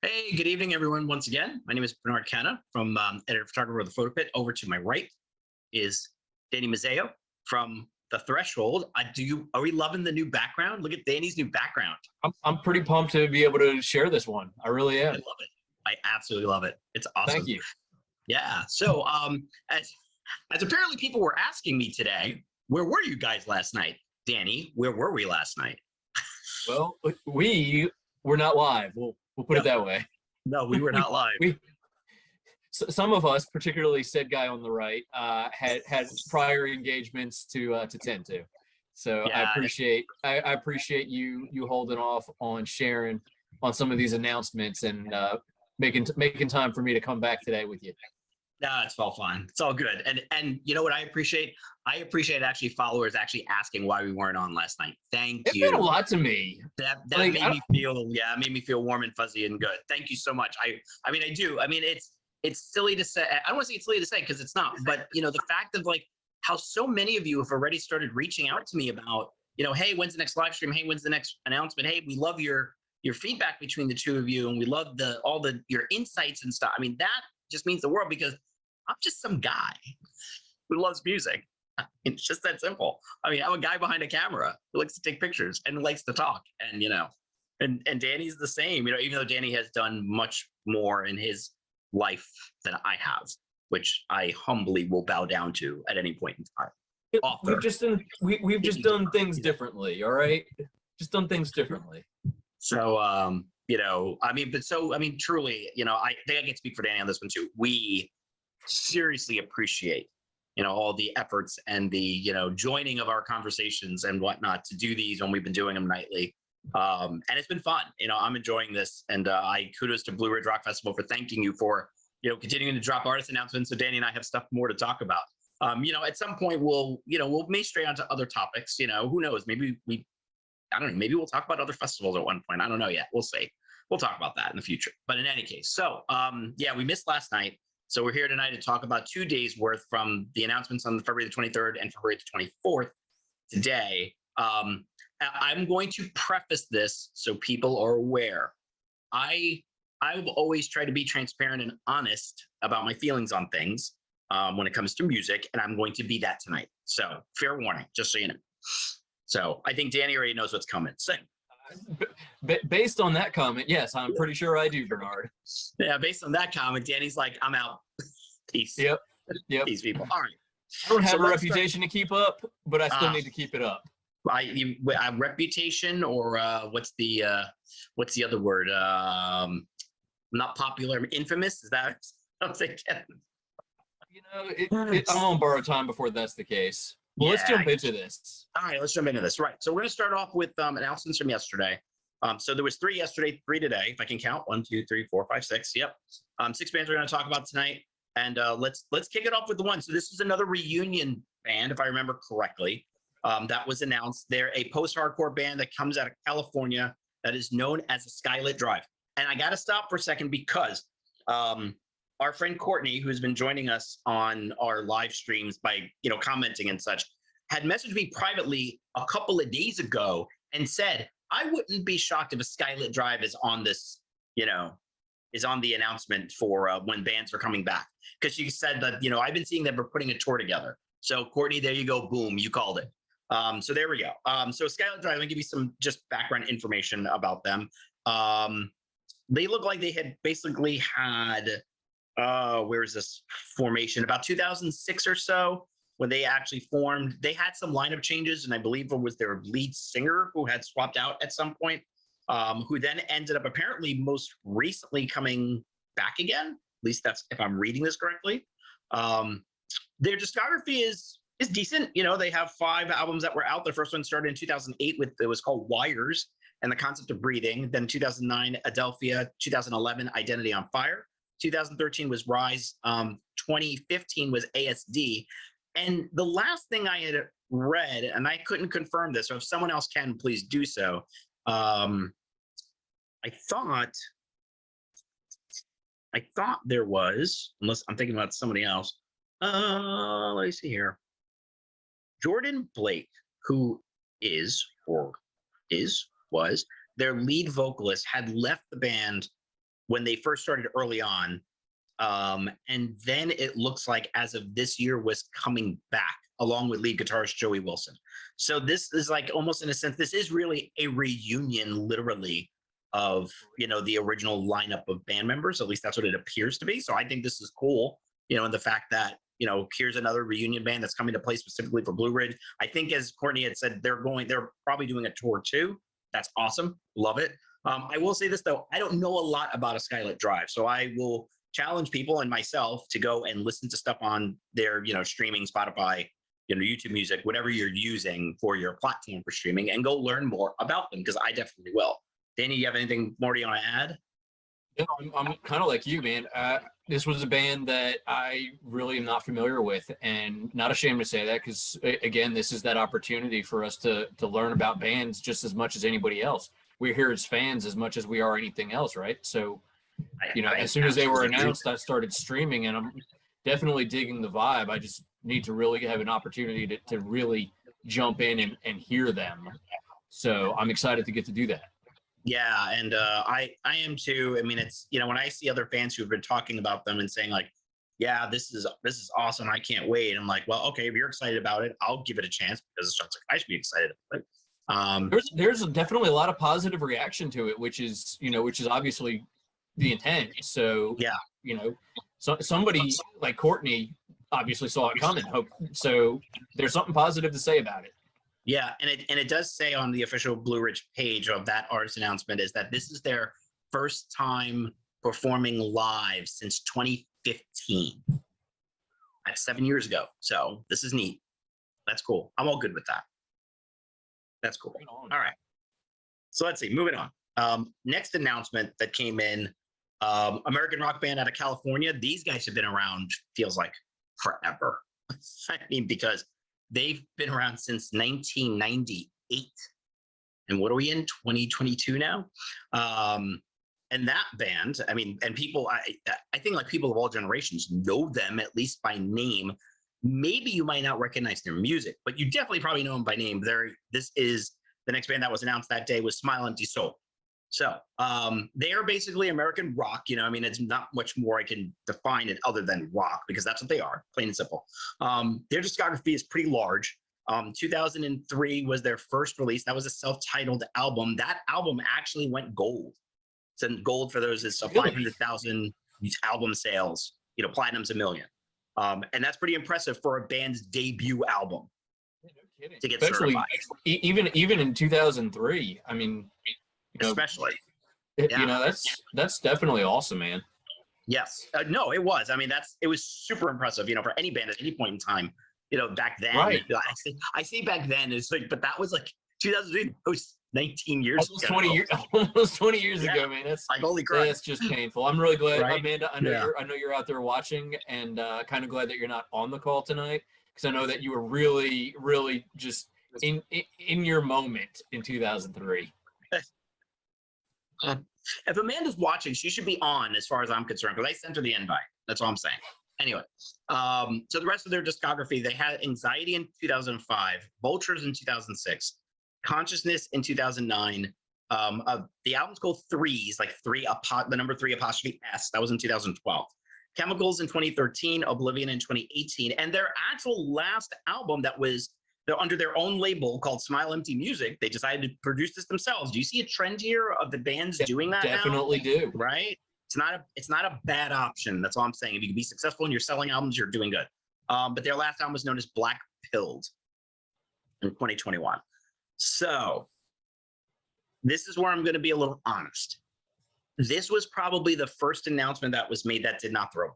Hey, good evening, everyone. Once again, my name is Bernard Cana from editor photographer of the Photo Pit. Over to my right is Danny Mazzeo from the Threshold. Are we loving the new background? Look at Danny's new background. I'm pretty pumped to be able to share this one. I really I am. love it. I absolutely love it. It's awesome. Thank you. Yeah. So, as apparently people were asking me today, where were you guys last night? Danny, where were we last night? Well, we were not live. We'll put it that way. No, we were not live. Some of us, particularly said guy on the right, had prior engagements to tend to. So yeah, I appreciate you holding off on sharing on some of these announcements and making time for me to come back today with you. No, it's all fine. It's all good. And you know what I appreciate? I appreciate actually followers actually asking why we weren't on last night. Thank you. It meant a lot to me. That like, made me feel warm and fuzzy and good. Thank you so much. I mean, I do. I mean, it's silly to say. I don't want to say it's silly to say because it's not. But you know, the fact of like how so many of you have already started reaching out to me about, you know, hey, when's the next live stream? Hey, when's the next announcement? Hey, we love your feedback between the two of you, and we love all your insights and stuff. I mean, that just means the world because I'm just some guy who loves music. It's just that simple. I mean, I'm a guy behind a camera who likes to take pictures and likes to talk. And, you know, and Danny's the same, you know, even though Danny has done much more in his life than I have, which I humbly will bow down to at any point in time. We've just done things differently. All right. Just done things differently. So, you know, I mean, truly, you know, I think I can speak for Danny on this one too. We seriously appreciate, you know, all the efforts and the, you know, joining of our conversations and whatnot to do these when we've been doing them nightly. And it's been fun. You know, I'm enjoying this, and I kudos to Blue Ridge Rock Festival for thanking you for, you know, continuing to drop artist announcements so Danny and I have stuff more to talk about. You know, at some point we'll may stray onto other topics. You know, who knows? Maybe I don't know. Maybe we'll talk about other festivals at one point. I don't know yet. We'll see. We'll talk about that in the future. But in any case, so yeah, we missed last night. So we're here tonight to talk about 2 days worth from the announcements on February the 23rd and February the 24th today. I'm going to preface this so people are aware. I've always tried to be transparent and honest about my feelings on things when it comes to music, and I'm going to be that tonight. So fair warning, just so you know. So I think Danny already knows what's coming. So, based on that comment, yes, I'm pretty sure I do, Bernard. Yeah, based on that comment, Danny's like, I'm out. Peace. Yep. Peace, people. All right. I don't have a reputation to keep up, but I still need to keep it up. Reputation, or what's the other word? Not popular, infamous. Is that what I'm thinking? You know, I'm on borrowed time before that's the case. Well, let's jump into this. All right, let's jump into this. Right. So we're going to start off with announcements from yesterday. So there was 3 yesterday, 3 today, if I can count. 1, 2, 3, 4, 5, 6. Yep. 6 bands we're going to talk about tonight. And let's kick it off with the one. So this is another reunion band, if I remember correctly, that was announced. They're a post-hardcore band that comes out of California that is known as a Skylit Drive. And I got to stop for a second because our friend Courtney, who's been joining us on our live streams by, you know, commenting and such, had messaged me privately a couple of days ago and said, I wouldn't be shocked if a Skylit Drive is on this, you know, is on the announcement for when bands are coming back. Because she said that, you know, I've been seeing that we're putting a tour together. So Courtney, there you go. Boom, you called it. So there we go. So Skylit Drive, I'm gonna give you some just background information about them. They look like they had basically had, where is this formation? About 2006 or so, when they actually formed. They had some lineup changes, and I believe it was their lead singer who had swapped out at some point, who then ended up apparently most recently coming back again. At least that's if I'm reading this correctly. Their discography is decent. You know, they have 5 albums that were out. The first one started in 2008 with, it was called Wires and the Concept of Breathing. Then 2009, Adelphia. 2011, Identity on Fire. 2013 was Rise. 2015 was ASD. And the last thing I had read, and I couldn't confirm this, so if someone else can, please do so. I thought there was, unless I'm thinking about somebody else. Let me see here. Jordan Blake, who was their lead vocalist, had left the band when they first started early on. And then it looks like as of this year was coming back along with lead guitarist Joey Wilson. So this is like almost in a sense, this is really a reunion literally of, you know, the original lineup of band members. At least that's what it appears to be. So I think this is cool, you know, and the fact that, you know, here's another reunion band that's coming to play specifically for Blue Ridge. I think as Courtney had said, they're probably doing a tour too. That's awesome. Love it. I will say this though, I don't know a lot about a Skylit drive. So I will challenge people and myself to go and listen to stuff on their, you know, streaming, Spotify, you know, YouTube Music, whatever you're using for your platform for streaming, and go learn more about them, because I definitely will. Danny, you have anything more do you want to add? Yeah, I'm kind of like you, man. This was a band that I really am not familiar with, and not ashamed to say that, because again, this is that opportunity for us to learn about bands just as much as anybody else. We're here as fans as much as we are anything else, right? So, you know, as soon as they were announced, I started streaming, and I'm definitely digging the vibe. I just need to really have an opportunity to really jump in and hear them. So I'm excited to get to do that. Yeah, and I am too. I mean, it's, you know, when I see other fans who have been talking about them and saying like, yeah, this is awesome, I can't wait. I'm like, well, okay, if you're excited about it, I'll give it a chance, because it sounds like I should be excited about it. There's definitely a lot of positive reaction to it, which is, you know, which is obviously the intent. So yeah, you know, so somebody like Courtney obviously saw it coming. So there's something positive to say about it. Yeah, and it does say on the official Blue Ridge page of that artist announcement is that this is their first time performing live since 2015. That's 7 years ago. So this is neat. That's cool. I'm all good with that. That's cool. All right. So let's see. Moving on. Next announcement that came in, American rock band out of California. These guys have been around, feels like forever. I mean, because they've been around since 1998. And what are we in? 2022 now? And that band, I mean, and people, I think like people of all generations know them at least by name. Maybe you might not recognize their music, but you definitely probably know them by name. This is the next band that was announced that day was Smile Empty Soul. So they are basically American rock. You know, I mean, it's not much more I can define it other than rock, because that's what they are, plain and simple. Their discography is pretty large. 2003 was their first release. That was a self-titled album. That album actually went gold. So gold, for those, is 500,000 album sales. You know, platinum's 1 million. And that's pretty impressive for a band's debut album. Yeah, no kidding. To get especially certified. Even in 2003. I mean, you know, especially, you know, that's definitely awesome, man. Yes. No, it was. I mean, it was super impressive, you know, for any band at any point in time, you know, back then. Right. I say back then, it's like, but that was like 2003, that was 19 years almost ago. 20 years, almost 20 years ago, man. That's like, holy crap. That's just painful. I'm really glad, right? Amanda. I know you're out there watching, and kind of glad that you're not on the call tonight, because I know that you were really, really just in your moment in 2003. If Amanda's watching, she should be on, as far as I'm concerned, because I sent her the invite. That's all I'm saying. Anyway, so the rest of their discography, they had Anxiety in 2005, Vultures in 2006, Consciousness in 2009. The album's called Threes, like the number 3 apostrophe S. That was in 2012. Chemicals in 2013, Oblivion in 2018, and their actual last album that was under their own label called Smile Empty Music, they decided to produce this themselves. Do you see a trend here of the bands doing that? Definitely now? Do. Right? It's not a bad option. That's all I'm saying. If you can be successful in your selling albums, you're doing good. But their last album was known as Black Pilled in 2021. So this is where I'm going to be a little honest. This was probably the first announcement that was made that did not throw.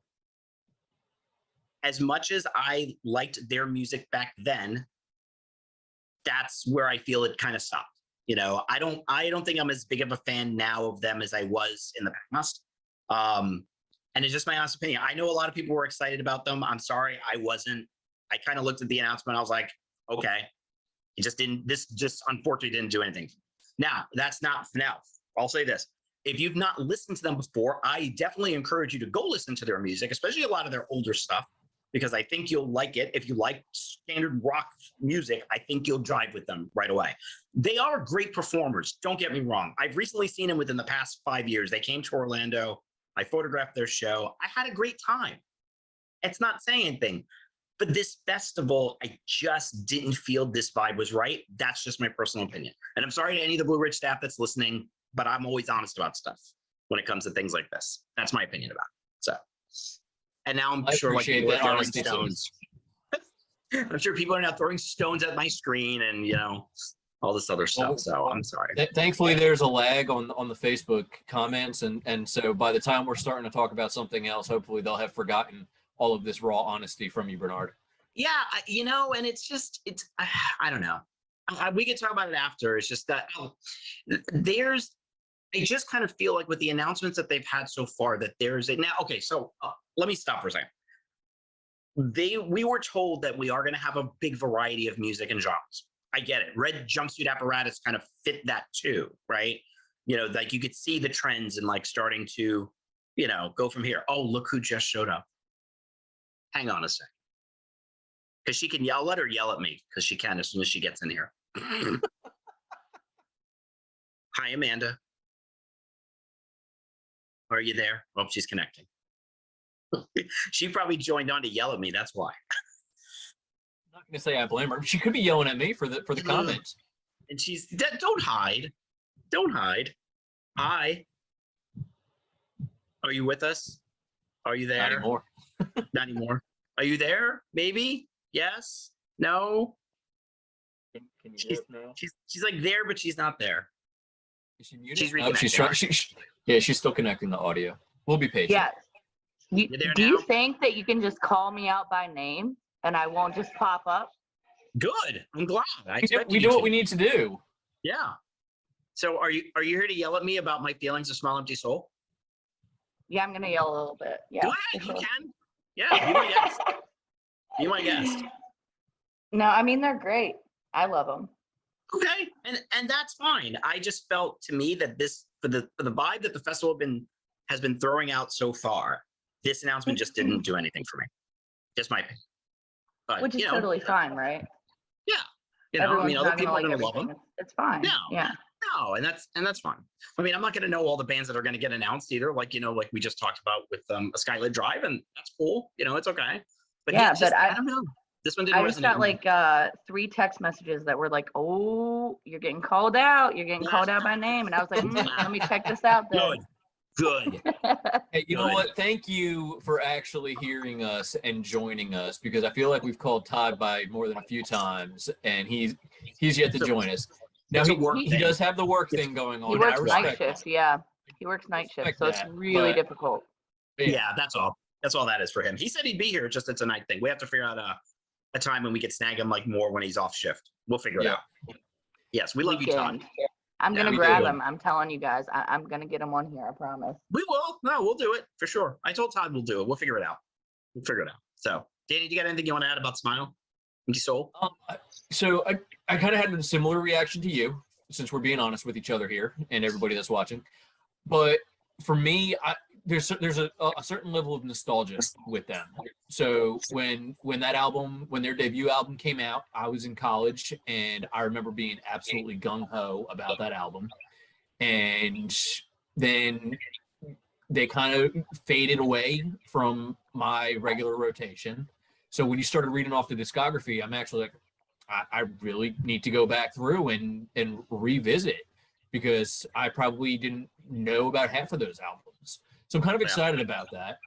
As much as I liked their music back then, that's where I feel it kind of stopped. You know, I don't think I'm as big of a fan now of them as I was in the past. And it's just my honest opinion. I know a lot of people were excited about them. I'm sorry, I wasn't. I kind of looked at the announcement. I was like, okay, this just unfortunately didn't do anything. Now, I'll say this. If you've not listened to them before, I definitely encourage you to go listen to their music, especially a lot of their older stuff. because I think you'll like it. If you like standard rock music, I think you'll drive with them right away. They are great performers. Don't get me wrong. I've recently seen them within the past 5 years. They came to Orlando. I photographed their show. I had a great time. It's not saying anything. But this festival, I just didn't feel this vibe was right. That's just my personal opinion. And I'm sorry to any of the Blue Ridge staff that's listening, but I'm always honest about stuff when it comes to things like this. That's my opinion about it. So, and now I'm sure like people are throwing stones. I'm sure people are now throwing stones at my screen and, you know, all this other stuff. So I'm sorry. Thankfully, there's a lag on the Facebook comments. And so by the time we're starting to talk about something else, hopefully they'll have forgotten all of this raw honesty from you, Bernard. Yeah, you know, and it's I don't know. We can talk about it after. It's just that I just kind of feel like with the announcements that they've had so far that there's a now. Okay, so let me stop for a second. We were told that we are going to have a big variety of music and genres. I get it. Red Jumpsuit Apparatus kind of fit that too, right? You know, like you could see the trends and like starting to, you know, go from here. Oh, look who just showed up. Hang on a second. Because she can yell, let her yell at me, because she can as soon as she gets in here. Hi, Amanda. Are you there? Oh, she's connecting. She probably joined on to yell at me. That's why. I'm not going to say I blame her. She could be yelling at me for the comments. And she's, don't hide. Don't hide. Hi. Are you with us? Are you there? Not anymore. Not anymore. Are you there? Maybe? Yes? No? Can you hear us now? She's like there, but she's not there. Is she muted? She's reconnecting. Yeah, she's still connecting the audio. We'll be patient. Yeah. Do you now? think that you can just call me out by name and I won't just pop up? Good. I'm glad. We do what we need to do. Yeah. So are you here to yell at me about my feelings of Small Empty Soul? Yeah, I'm gonna yell a little bit. Yeah. Go ahead. You can. Yeah. Be my guest. Be my guest. No, I mean they're great. I love them. Okay, and that's fine. I just felt to me that this for the vibe that the festival has been throwing out so far, this announcement just didn't do anything for me. Just my opinion. But, Which is you know, totally fine, right? Yeah. You know, I mean, other people are going to love them. It's fine. No. Yeah. No, and that's fine. I mean, I'm not going to know all the bands that are going to get announced either. Like, you know, like we just talked about with a Skylit Drive, and that's cool. You know, it's okay. But yeah, just, but I don't know. This one didn't I resonate. just got like 3 text messages that were like, "Oh, you're getting called out. You're getting called out by name," and I was like, "Let me check this out." Then. Good. Hey, you know what? Thank you for actually hearing us and joining us, because I feel like we've called Todd by more than a few times, and he's yet to join us. Now he does have the work thing going on. He works night shift. Yeah, he works night shift, so it's really difficult. Yeah, that's all. That's all that is for him. He said he'd be here, just it's a night thing. We have to figure out a time when we could snag him like more when he's off shift. We'll figure it out. Yes, we love you, Todd. I'm gonna grab him. I'm telling you guys, I'm gonna get him on here. I promise. We will. No, we'll do it for sure. I told Todd we'll do it. We'll figure it out. We'll figure it out. So, Danny, do you got anything you want to add about Smile Empty Soul? So I kind of had a similar reaction to you, since we're being honest with each other here and everybody that's watching. But for me, there's a certain level of nostalgia with them. So when their debut album came out, I was in college, and I remember being absolutely gung-ho about that album. And then they kind of faded away from my regular rotation. So when you started reading off the discography, I'm actually like, I really need to go back through and revisit, because I probably didn't know about half of those albums. So I'm kind of excited about that.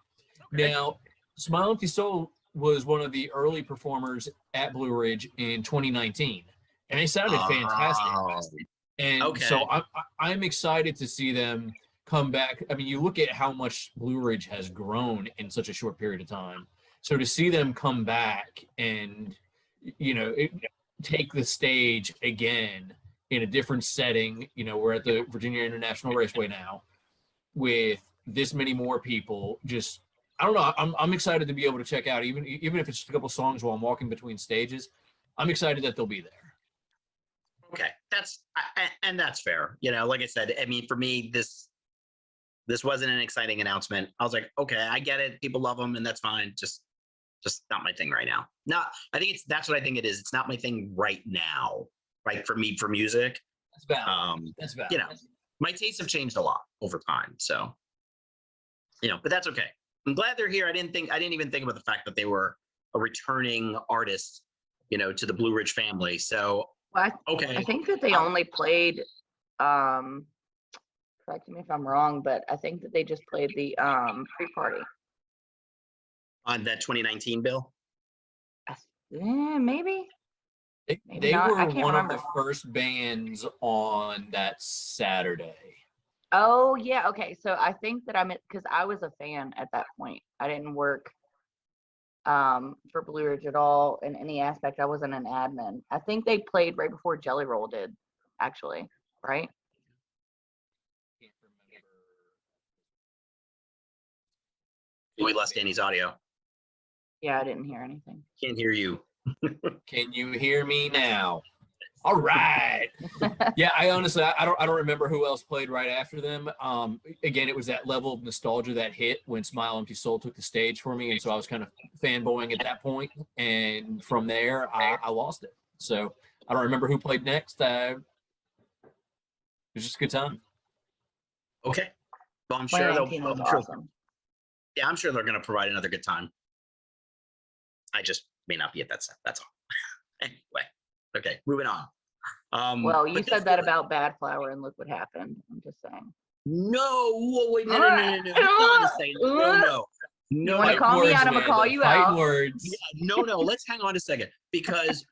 Okay. Now, Smile Empty Soul was one of the early performers at Blue Ridge in 2019, and they sounded fantastic. And so I'm excited to see them come back. I mean, you look at how much Blue Ridge has grown in such a short period of time. So to see them come back and, you know, take the stage again in a different setting, you know, we're at the Virginia International Raceway now with this many more people. Just, I don't know. I'm excited to be able to check out, even if it's just a couple songs while I'm walking between stages. I'm excited that they'll be there. Okay, that's fair. You know, like I said, I mean, for me, this wasn't an exciting announcement. I was like, okay, I get it. People love them, and that's fine. Just Just not my thing right now. I think that's what I think it is. It's not my thing right now, right? For me, for music. That's valid. That's valid. You know, my tastes have changed a lot over time. So, you know, but that's okay. I'm glad they're here. I didn't even think about the fact that they were a returning artist, you know, to the Blue Ridge family. So, okay. I think that they only played, correct me if I'm wrong, but I think that they just played the pre-party. On that 2019 bill? Maybe. They were one of the first bands on that Saturday. Oh yeah, okay. So I think that because I was a fan at that point. I didn't work for Blue Ridge at all in any aspect. I wasn't an admin. I think they played right before Jelly Roll did, actually, right? We lost Danny's audio. Yeah, I didn't hear anything. Can't hear you. Can you hear me now? All right. Yeah, I honestly, I don't remember who else played right after them. Again, it was that level of nostalgia that hit when Smile Empty Soul took the stage for me, and so I was kind of fanboying at that point. And from there, I lost it. So I don't remember who played next. It was just a good time. Okay. Well, I'm sure they'll. Was awesome. Yeah, I'm sure they're going to provide another good time. I just may not be at that set. That's all. Anyway. Okay, moving on. Well, you said that about Bad Flower, and look what happened. I'm just saying. No, wait, no. Hang on a second. No. You want to call me out? I'm gonna call you out. Words. Yeah, no. Let's hang on a second because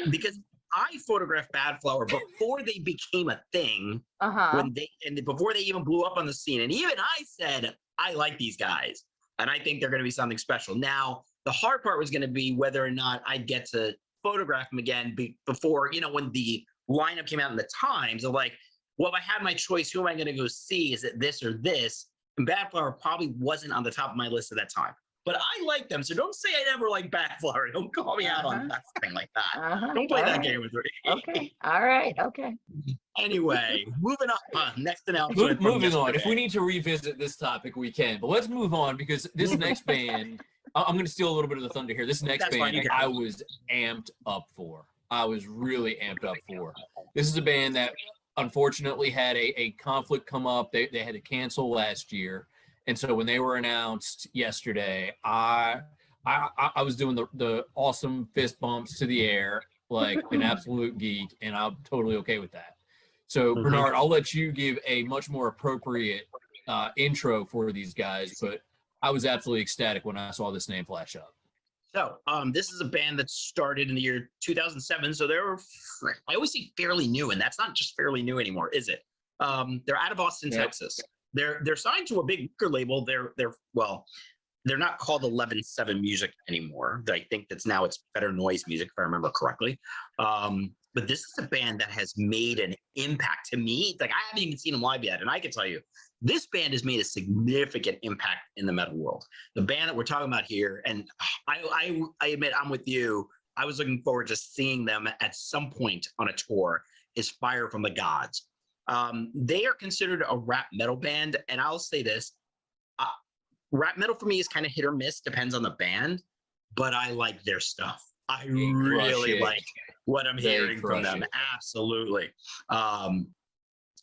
because I photographed Bad Flower before they became a thing. Before they even blew up on the scene, and even I said I like these guys, and I think they're going to be something special. Now, the hard part was going to be whether or not I'd get to photograph them again before, you know, when the lineup came out in the Times. Of like, well, if I had my choice, who am I going to go see? Is it this or this? And Bad Flower probably wasn't on the top of my list at that time. But I like them, so don't say I never like Bad Flower. Don't call me out on that thing like that. Don't play that game with me. Okay. All right. Okay. Anyway, moving on. Next announcement. Moving on. If we need to revisit this topic, we can. But let's move on because this next band, I'm going to steal a little bit of the thunder here. This next band, I was amped up for. I was really amped up for. This is a band that unfortunately had a conflict come up. They had to cancel last year. And so when they were announced yesterday, I was doing the awesome fist bumps to the air like an absolute geek, and I'm totally okay with that. So Bernard, I'll let you give a much more appropriate intro for these guys, but I was absolutely ecstatic when I saw this name flash up. So this is a band that started in the year 2007. So they're, I always say fairly new, and that's not just fairly new anymore, is it? They're out of Austin, Texas. They're signed to a big record label. They're not called 11-7 Music anymore. I think it's Better Noise Music, if I remember correctly. But this is a band that has made an impact to me. Like, I haven't even seen them live yet, and I can tell you, this band has made a significant impact in the metal world. The band that we're talking about here, and I admit I'm with you. I was looking forward to seeing them at some point on a tour. Is Fire from the Gods. They are considered a rap metal band, and I'll say this: rap metal for me is kind of hit or miss, depends on the band. But I like their stuff. I really like what I'm hearing from them. Absolutely.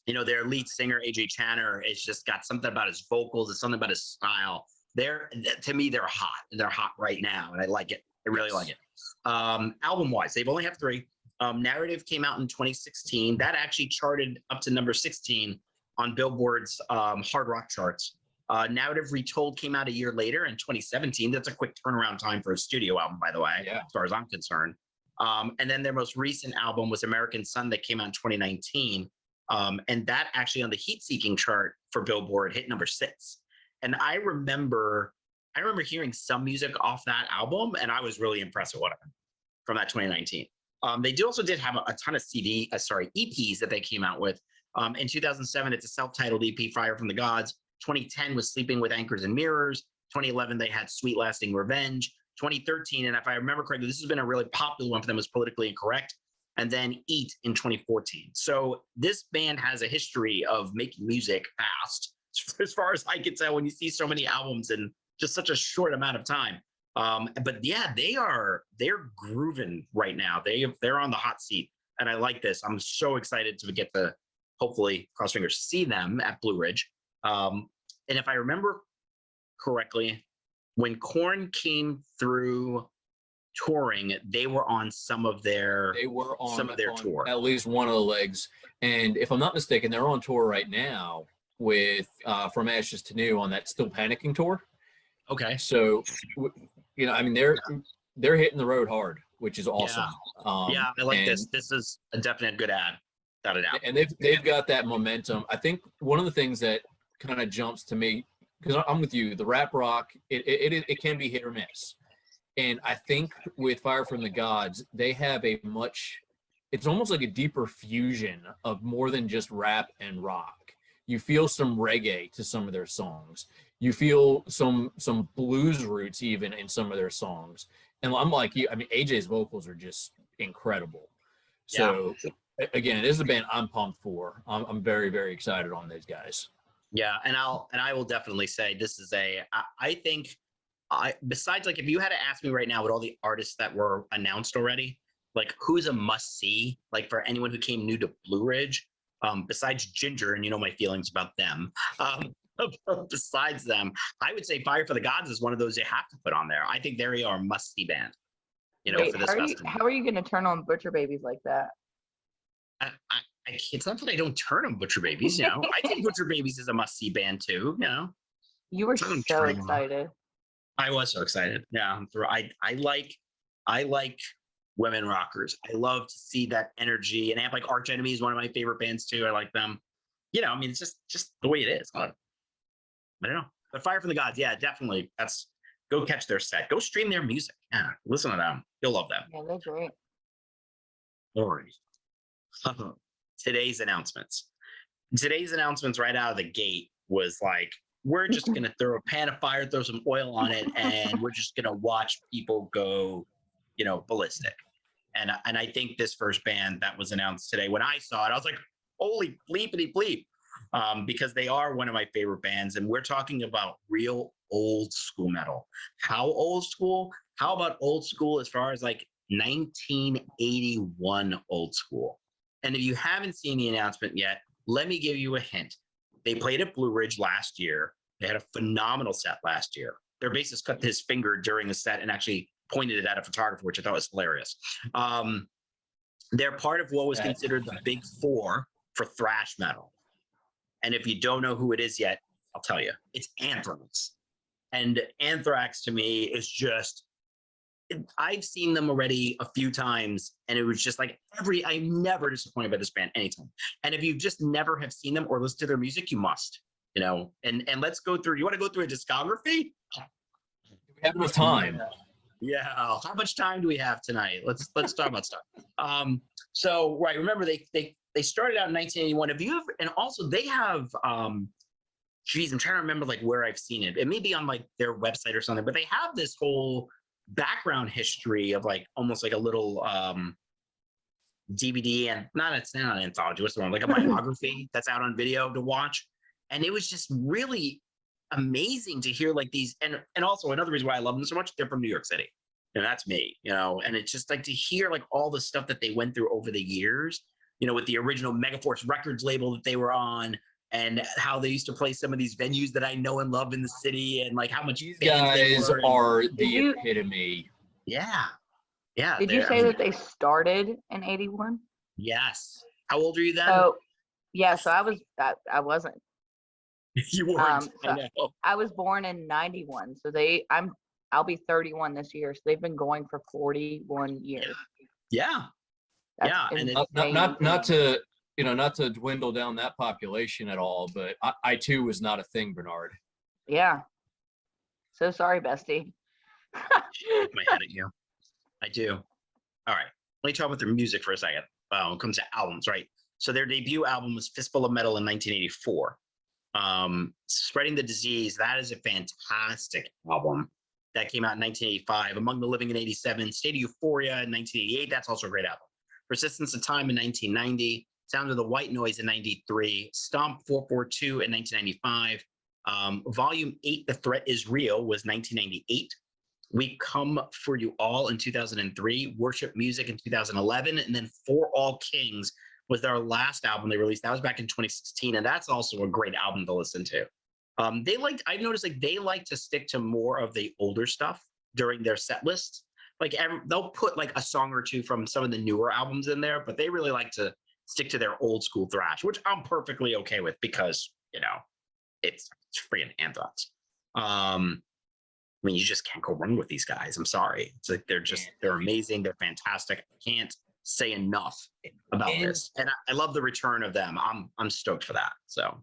You know, their lead singer, AJ Channer, has just got something about his vocals. It's something about his style. To me, they're hot. They're hot right now, and I like it. I really like it. Album-wise, they've only have 3. Narrative came out in 2016. That actually charted up to number 16 on Billboard's hard rock charts. Narrative Retold came out a year later in 2017. That's a quick turnaround time for a studio album, by the way, as far as I'm concerned. And then their most recent album was American Sun that came out in 2019. And that actually on the heat-seeking chart for Billboard hit number 6. And I remember hearing some music off that album, and I was really impressed with what happened from that 2019. They also did have a ton of EPs that they came out with. In 2007, it's a self-titled EP, Fire from the Gods. 2010 was Sleeping with Anchors and Mirrors. 2011, they had Sweet Lasting Revenge. 2013, and if I remember correctly, this has been a really popular one for them, was Politically Incorrect. And then Eat in 2014. So this band has a history of making music fast, as far as I can tell, when you see so many albums in just such a short amount of time. But yeah, they're grooving right now. They're on the hot seat, and I like this. I'm so excited to get to hopefully cross fingers see them at Blue Ridge. And if I remember correctly, when Korn came through touring, they were on some of their tour, at least one of the legs. And if I'm not mistaken, they're on tour right now with From Ashes to New on that Still Panicking tour. Okay. So I mean they're hitting the road hard, which is awesome. Yeah, I like this. This is a definite good ad. Without a doubt. And they've got that momentum. I think one of the things that kind of jumps to me, because I'm with you, the rap rock, it can be hit or miss. And I think with Fire from the Gods, they have it's almost like a deeper fusion of more than just rap and rock. You feel some reggae to some of their songs. You feel some blues roots even in some of their songs. And I'm like you, I mean, AJ's vocals are just incredible. So again, this is a band I'm pumped for. I'm very, very excited on these guys. Yeah, and I will definitely say this is I think besides, like, if you had to ask me right now with all the artists that were announced already, like, who's a must see, like, for anyone who came new to Blue Ridge, besides Ginger, and you know my feelings about them, besides them, I would say Fire for the Gods is one of those you have to put on there. I think they are a must see band, Wait, for this festival. How are you going to turn on Butcher Babies like that? It's not that I don't turn on Butcher Babies, I think Butcher Babies is a must see band too, You were so excited. I was so excited. Yeah, I like women rockers. I love to see that energy. And like Arch Enemy is one of my favorite bands too. I like them. I mean, it's just the way it is. I don't know. But Fire from the Gods, yeah, definitely. Go catch their set. Go stream their music. Yeah, listen to them. You'll love them. Yeah, they're great. All right. Today's announcements right out of the gate was like, we're just going to throw a pan of fire, throw some oil on it, and we're just going to watch people go, ballistic. And I think this first band that was announced today, when I saw it, I was like, holy bleepity bleep, because they are one of my favorite bands. And we're talking about real old school metal. How old school? How about old school as far as like 1981 old school? And if you haven't seen the announcement yet, let me give you a hint. They played at Blue Ridge last year. They had a phenomenal set last year. Their bassist cut his finger during the set and actually pointed it at a photographer, which I thought was hilarious. They're part of what was considered the big four for thrash metal. And if you don't know who it is yet, I'll tell you. It's Anthrax. And Anthrax to me is just, I've seen them already a few times, and it was just like I'm never disappointed by this band anytime. And if you just never have seen them or listened to their music, you must, and let's go through. You want to go through a discography? We have enough time. Yeah. How much time do we have tonight? Let's talk about stuff. So right, remember they started out in 1981. Have you ever, and also they have geez, I'm trying to remember like where I've seen it. It may be on like their website or something, but they have this whole background history of like almost like a little DVD, and it's not an anthology, what's the one, like a biography that's out on video to watch. And it was just really amazing to hear like these, and also another reason why I love them so much, they're from New York City, and that's me, and it's just like to hear like all the stuff that they went through over the years, with the original Megaforce Records label that they were on, and how they used to play some of these venues that I know and love in the city, and like how much these guys are the epitome. Yeah. Did you say that they started in 81? Yes. How old are you then? So I wasn't. You weren't. So I was born in 91. So I'll be 31 this year. So they've been going for 41 years. Yeah. And not to dwindle down that population at all, but I too was not a thing, Bernard. Yeah. So sorry, bestie. Shake my head at you. I do. All right. Let me talk about their music for a second. When it comes to albums, right? So their debut album was Fistful of Metal in 1984. Spreading the Disease, that is a fantastic album. That came out in 1985. Among the Living in 87. State of Euphoria in 1988. That's also a great album. Persistence of Time in 1990. Sound of the White Noise in 93. Stomp 442 in 1995. Volume 8, The Threat is Real, was 1998. We Come For You All in 2003, Worship Music in 2011, and then For All Kings was their last album they released. That was back in 2016, and that's also a great album to listen to. I've noticed like they like to stick to more of the older stuff during their set lists. Like they'll put like a song or two from some of the newer albums in there, but they really like to stick to their old school thrash, which I'm perfectly okay with because, you know, it's freaking Anthrax. I mean, you just can't go wrong with these guys. I'm sorry. It's like they're amazing. They're fantastic. I can't say enough about this. And I love the return of them. I'm stoked for that. So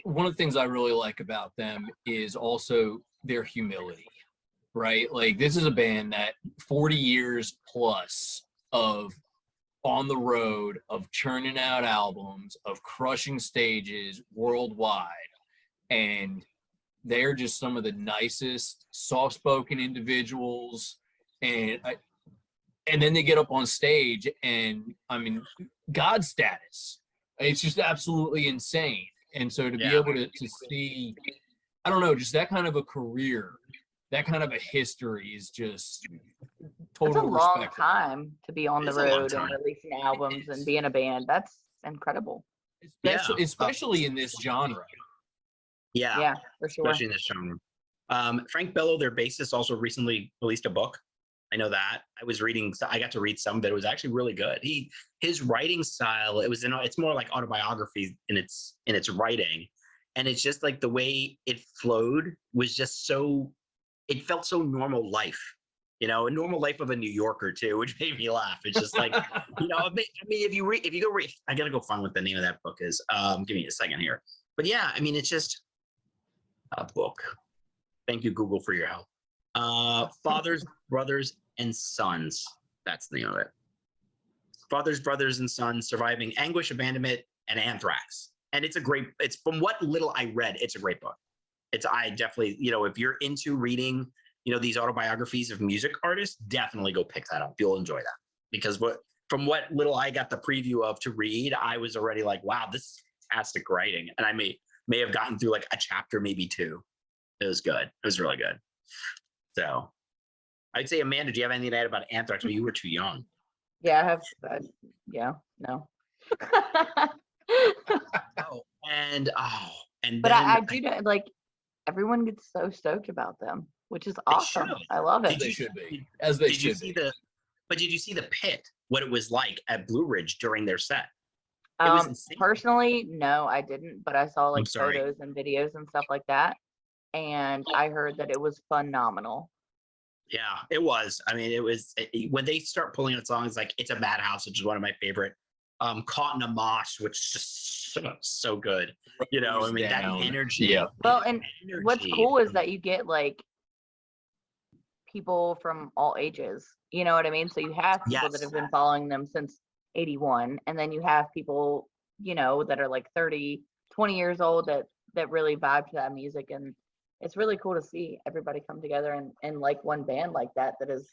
one of the things I really like about them is also their humility, right? Like this is a band that 40 years plus of on the road, of churning out albums, of crushing stages worldwide. And they're just some of the nicest, soft-spoken individuals. And then they get up on stage and, I mean, God status. It's just absolutely insane. And so to be able to see, I don't know, just that kind of a career, that kind of a history is just total It's a long respect. time to be on the road and releasing albums and being a band. That's incredible. Especially in this genre. Yeah, for sure. Especially in this genre. Frank Bellow, their bassist, also recently released a book. I know that. I got to read some, but it was actually really good. His writing style, it's more like autobiography in its writing. And it's just like the way it flowed was just it felt so normal life, you know, a normal life of a New Yorker too, which made me laugh. It's just like, you know, I mean, if you go read, I gotta go find what the name of that book is. Give me a second here. But yeah, I mean, it's just a book. Thank you, Google, for your help. Fathers, Brothers, and Sons. That's the name of it. Fathers, Brothers, and Sons, Surviving Anguish, Abandonment, and Anthrax. And it's from what little I read, it's a great book. I definitely, you know, if you're into reading, you know, these autobiographies of music artists, definitely go pick that up. You'll enjoy that. Because from what little I got the preview of to read, I was already like, wow, this is fantastic writing. And I may have gotten through like a chapter, maybe two. It was good. It was really good. So I'd say, Amanda, do you have anything to add about Anthrax? Well, you were too young. Yeah, I have. No. But I do know, like, everyone gets so stoked about them, which is awesome. I love it. They should be. As they should be. But did you see the pit? What it was like at Blue Ridge during their set? Personally, no, I didn't. But I saw like photos and videos and stuff like that, and I heard that it was phenomenal. Yeah, it was. I mean, when they start pulling out songs like "It's a Madhouse," which is one of my favorite. "Caught in a Mosh," which is just so good. You know, I mean, that energy. Yeah. Well, and what's cool is that you get like people from all ages. You know what I mean? So you have people that have been following them since '81, and then you have people, you know, that are like 30, 20 years old that really vibe to that music. And it's really cool to see everybody come together and like one band like that has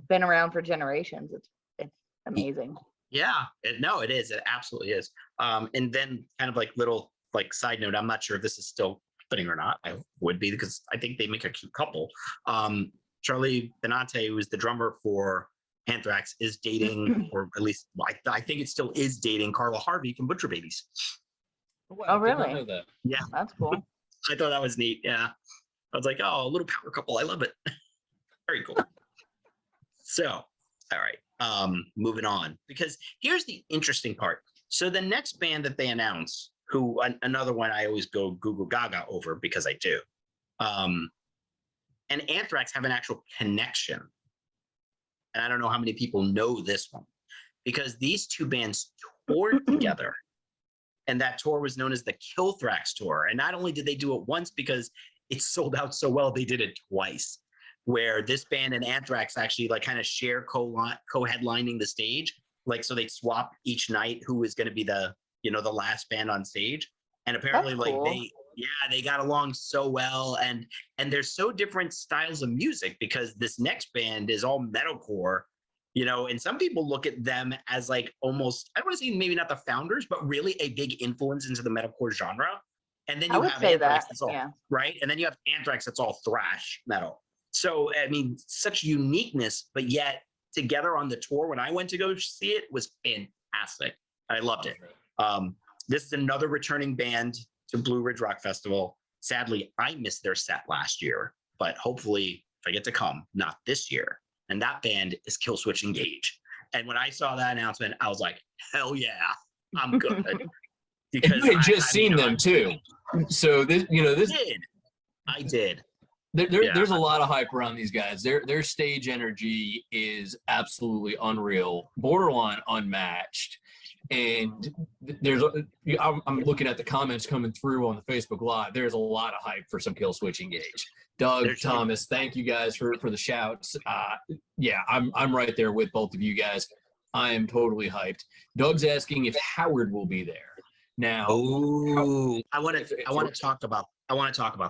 been around for generations. It's amazing. Yeah, it is. It absolutely is. And then kind of like little like side note, I'm not sure if this is still happening or not. I would be, because I think they make a cute couple. Charlie Benante, who is the drummer for Anthrax, is dating, or at least I think it still is dating, Carla Harvey from Butcher Babies. Oh, really? Know that. Yeah, that's cool. I thought that was neat. Yeah, I was like, oh, a little power couple. I love it. Very cool. So, all right, moving on, because here's the interesting part. So the next band that they announce, who another one I always go Google Gaga over because I do, and Anthrax have an actual connection. And I don't know how many people know this one, because these two bands toured together. And that tour was known as the Thrax tour. And not only did they do it once because it sold out so well, they did it twice, where this band and Anthrax actually like kind of share co-headlining the stage. Like, so they'd swap each night who was going to be the last band on stage. And apparently they got along so well. And they're so different styles of music, because this next band is all metalcore. You know, and some people look at them as like almost, I don't want to say maybe not the founders, but really a big influence into the metalcore genre. And then I you would have say Anthrax that. that's all Yeah. right, and then you have Anthrax that's all thrash metal. So I mean, such uniqueness, but yet together on the tour when I went to go see it was fantastic. I loved it. This is another returning band to Blue Ridge Rock Festival. Sadly, I missed their set last year, but hopefully if I get to come, not this year. And that band is Killswitch Engage. And when I saw that announcement, I was like, hell yeah, I'm good. And you had just seen them too. So this, I did. There's a lot of hype around these guys. Their stage energy is absolutely unreal, borderline unmatched. And I'm looking at the comments coming through on the Facebook Live. There's a lot of hype for some Killswitch Engage. Doug, Thomas, thank you guys for the shouts. Yeah, I'm right there with both of you guys. I am totally hyped. Doug's asking if Howard will be there. Now, I want to talk about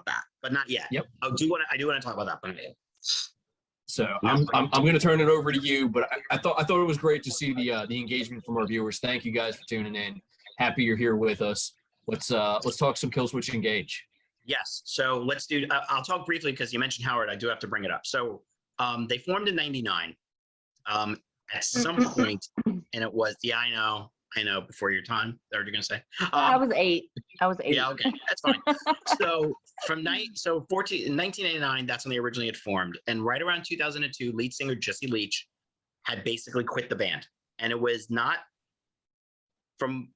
that, but not yet. Yep. I do want to talk about that, but so I'm going to turn it over to you. But I thought it was great to see the engagement from our viewers. Thank you guys for tuning in. Happy you're here with us. Let's talk some Killswitch Engage. Yes. So let's do. I'll talk briefly because you mentioned Howard. I do have to bring it up. So they formed in '99. At some point, and it was I know before your time. What are you gonna say? I was 8. Yeah, okay, that's fine. So in 1989, that's when they originally had formed, and right around 2002, lead singer Jesse Leach had basically quit the band, and it was not from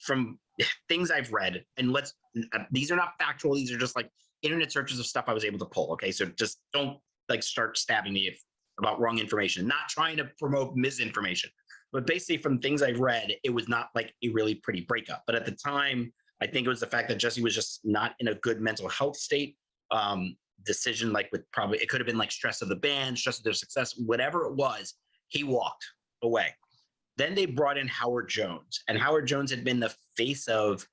things I've read. And these are not factual; these are just like internet searches of stuff I was able to pull. Okay, so just don't like start stabbing me about wrong information. Not trying to promote misinformation. But basically, from things I've read, it was not like a really pretty breakup. But at the time, I think it was the fact that Jesse was just not in a good mental health state. Decision like it could have been like stress of the band, stress of their success, whatever it was, he walked away. Then they brought in Howard Jones, and Howard Jones had been the face of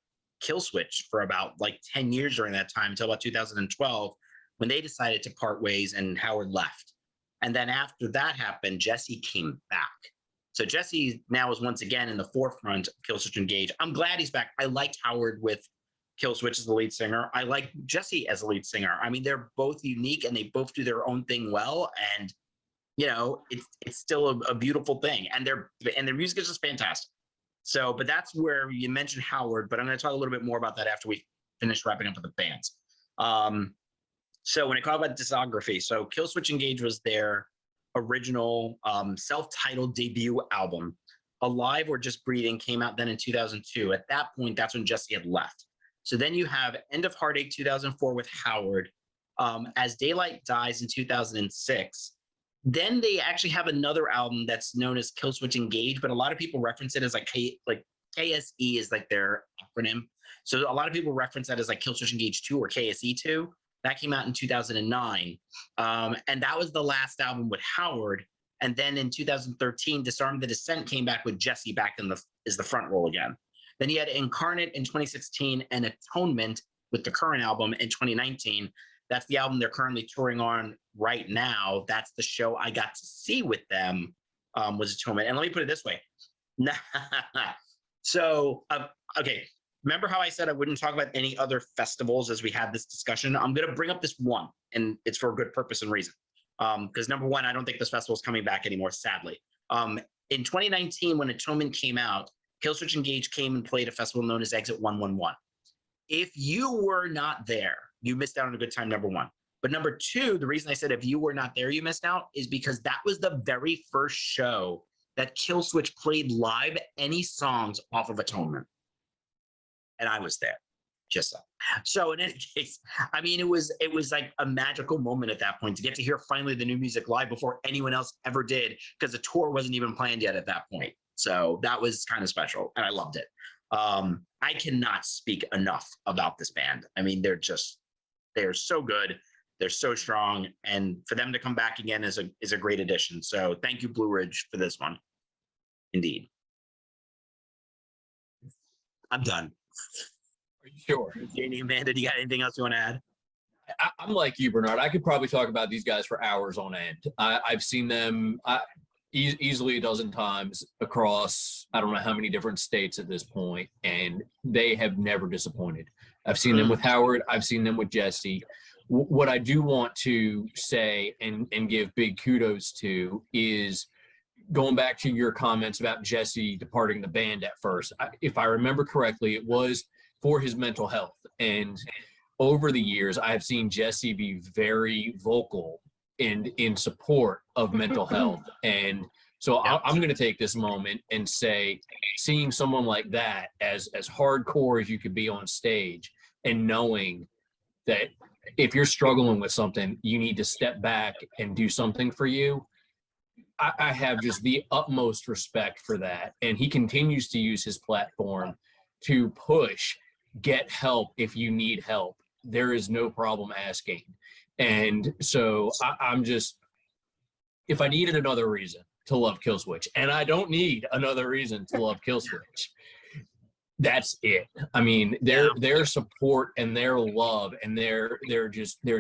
Killswitch for about like 10 years during that time until about 2012 when they decided to part ways and Howard left. And then after that happened, Jesse came back. So Jesse now is once again in the forefront of Killswitch Engage. I'm glad he's back. I liked Howard with Killswitch as the lead singer. I like Jesse as a lead singer. I mean, they're both unique and they both do their own thing well. And it's still a beautiful thing. And their music is just fantastic. So, but that's where you mentioned Howard. But I'm going to talk a little bit more about that after we finish wrapping up with the bands. So when I talk about discography, so Killswitch Engage was their original self-titled debut album. Alive or Just Breathing came out then in 2002. At that point, that's when Jesse had left. So then you have End of Heartache 2004 with Howard, As Daylight Dies in 2006. Then they actually have another album that's known as Killswitch Engage, but a lot of people reference it as like KSE is like their acronym. So a lot of people reference that as like Killswitch Engage 2 or KSE 2. That came out in 2009. And that was the last album with Howard. And then in 2013, Disarm the Descent came back with Jesse back is the front role again. Then you had Incarnate in 2016 and Atonement with the current album in 2019. That's the album they're currently touring on right now. That's the show I got to see with them was Atonement. And let me put it this way. So, okay. Remember how I said I wouldn't talk about any other festivals as we had this discussion? I'm going to bring up this one, and it's for a good purpose and reason. Because number one, I don't think this festival is coming back anymore, sadly. In 2019, when Atonement came out, Killswitch Engage came and played a festival known as Exit 111. If you were not there, you missed out on a good time, number one. But number two, the reason I said if you were not there, you missed out is because that was the very first show that Killswitch played live any songs off of Atonement. And I was there, just so. In any case, I mean, it was like a magical moment at that point to get to hear finally the new music live before anyone else ever did, because the tour wasn't even planned yet at that point. So that was kind of special, and I loved it. I cannot speak enough about this band. I mean, they're so good, they're so strong, and for them to come back again is a great addition. So thank you, Blue Ridge, for this one. Indeed. I'm done. Are you sure? Janie, Amanda, do you got anything else you want to add? I'm like you, Bernard. I could probably talk about these guys for hours on end. I've seen them. easily a dozen times across, I don't know how many different states at this point, and they have never disappointed. I've seen them with Howard. I've seen them with Jesse. What I do want to say and give big kudos to is going back to your comments about Jesse departing the band at first. If I remember correctly, it was for his mental health. And over the years, I've seen Jesse be very vocal and in support of mental health. And so I'm going to take this moment and say, seeing someone like that as hardcore as you could be on stage, and knowing that if you're struggling with something, you need to step back and do something for you. I have just the utmost respect for that. And he continues to use his platform to push, get help if you need help. There is no problem asking. And so I'm just, if I needed another reason to love Killswitch, and I don't need another reason to love Killswitch, that's it. I mean, their support and their love and their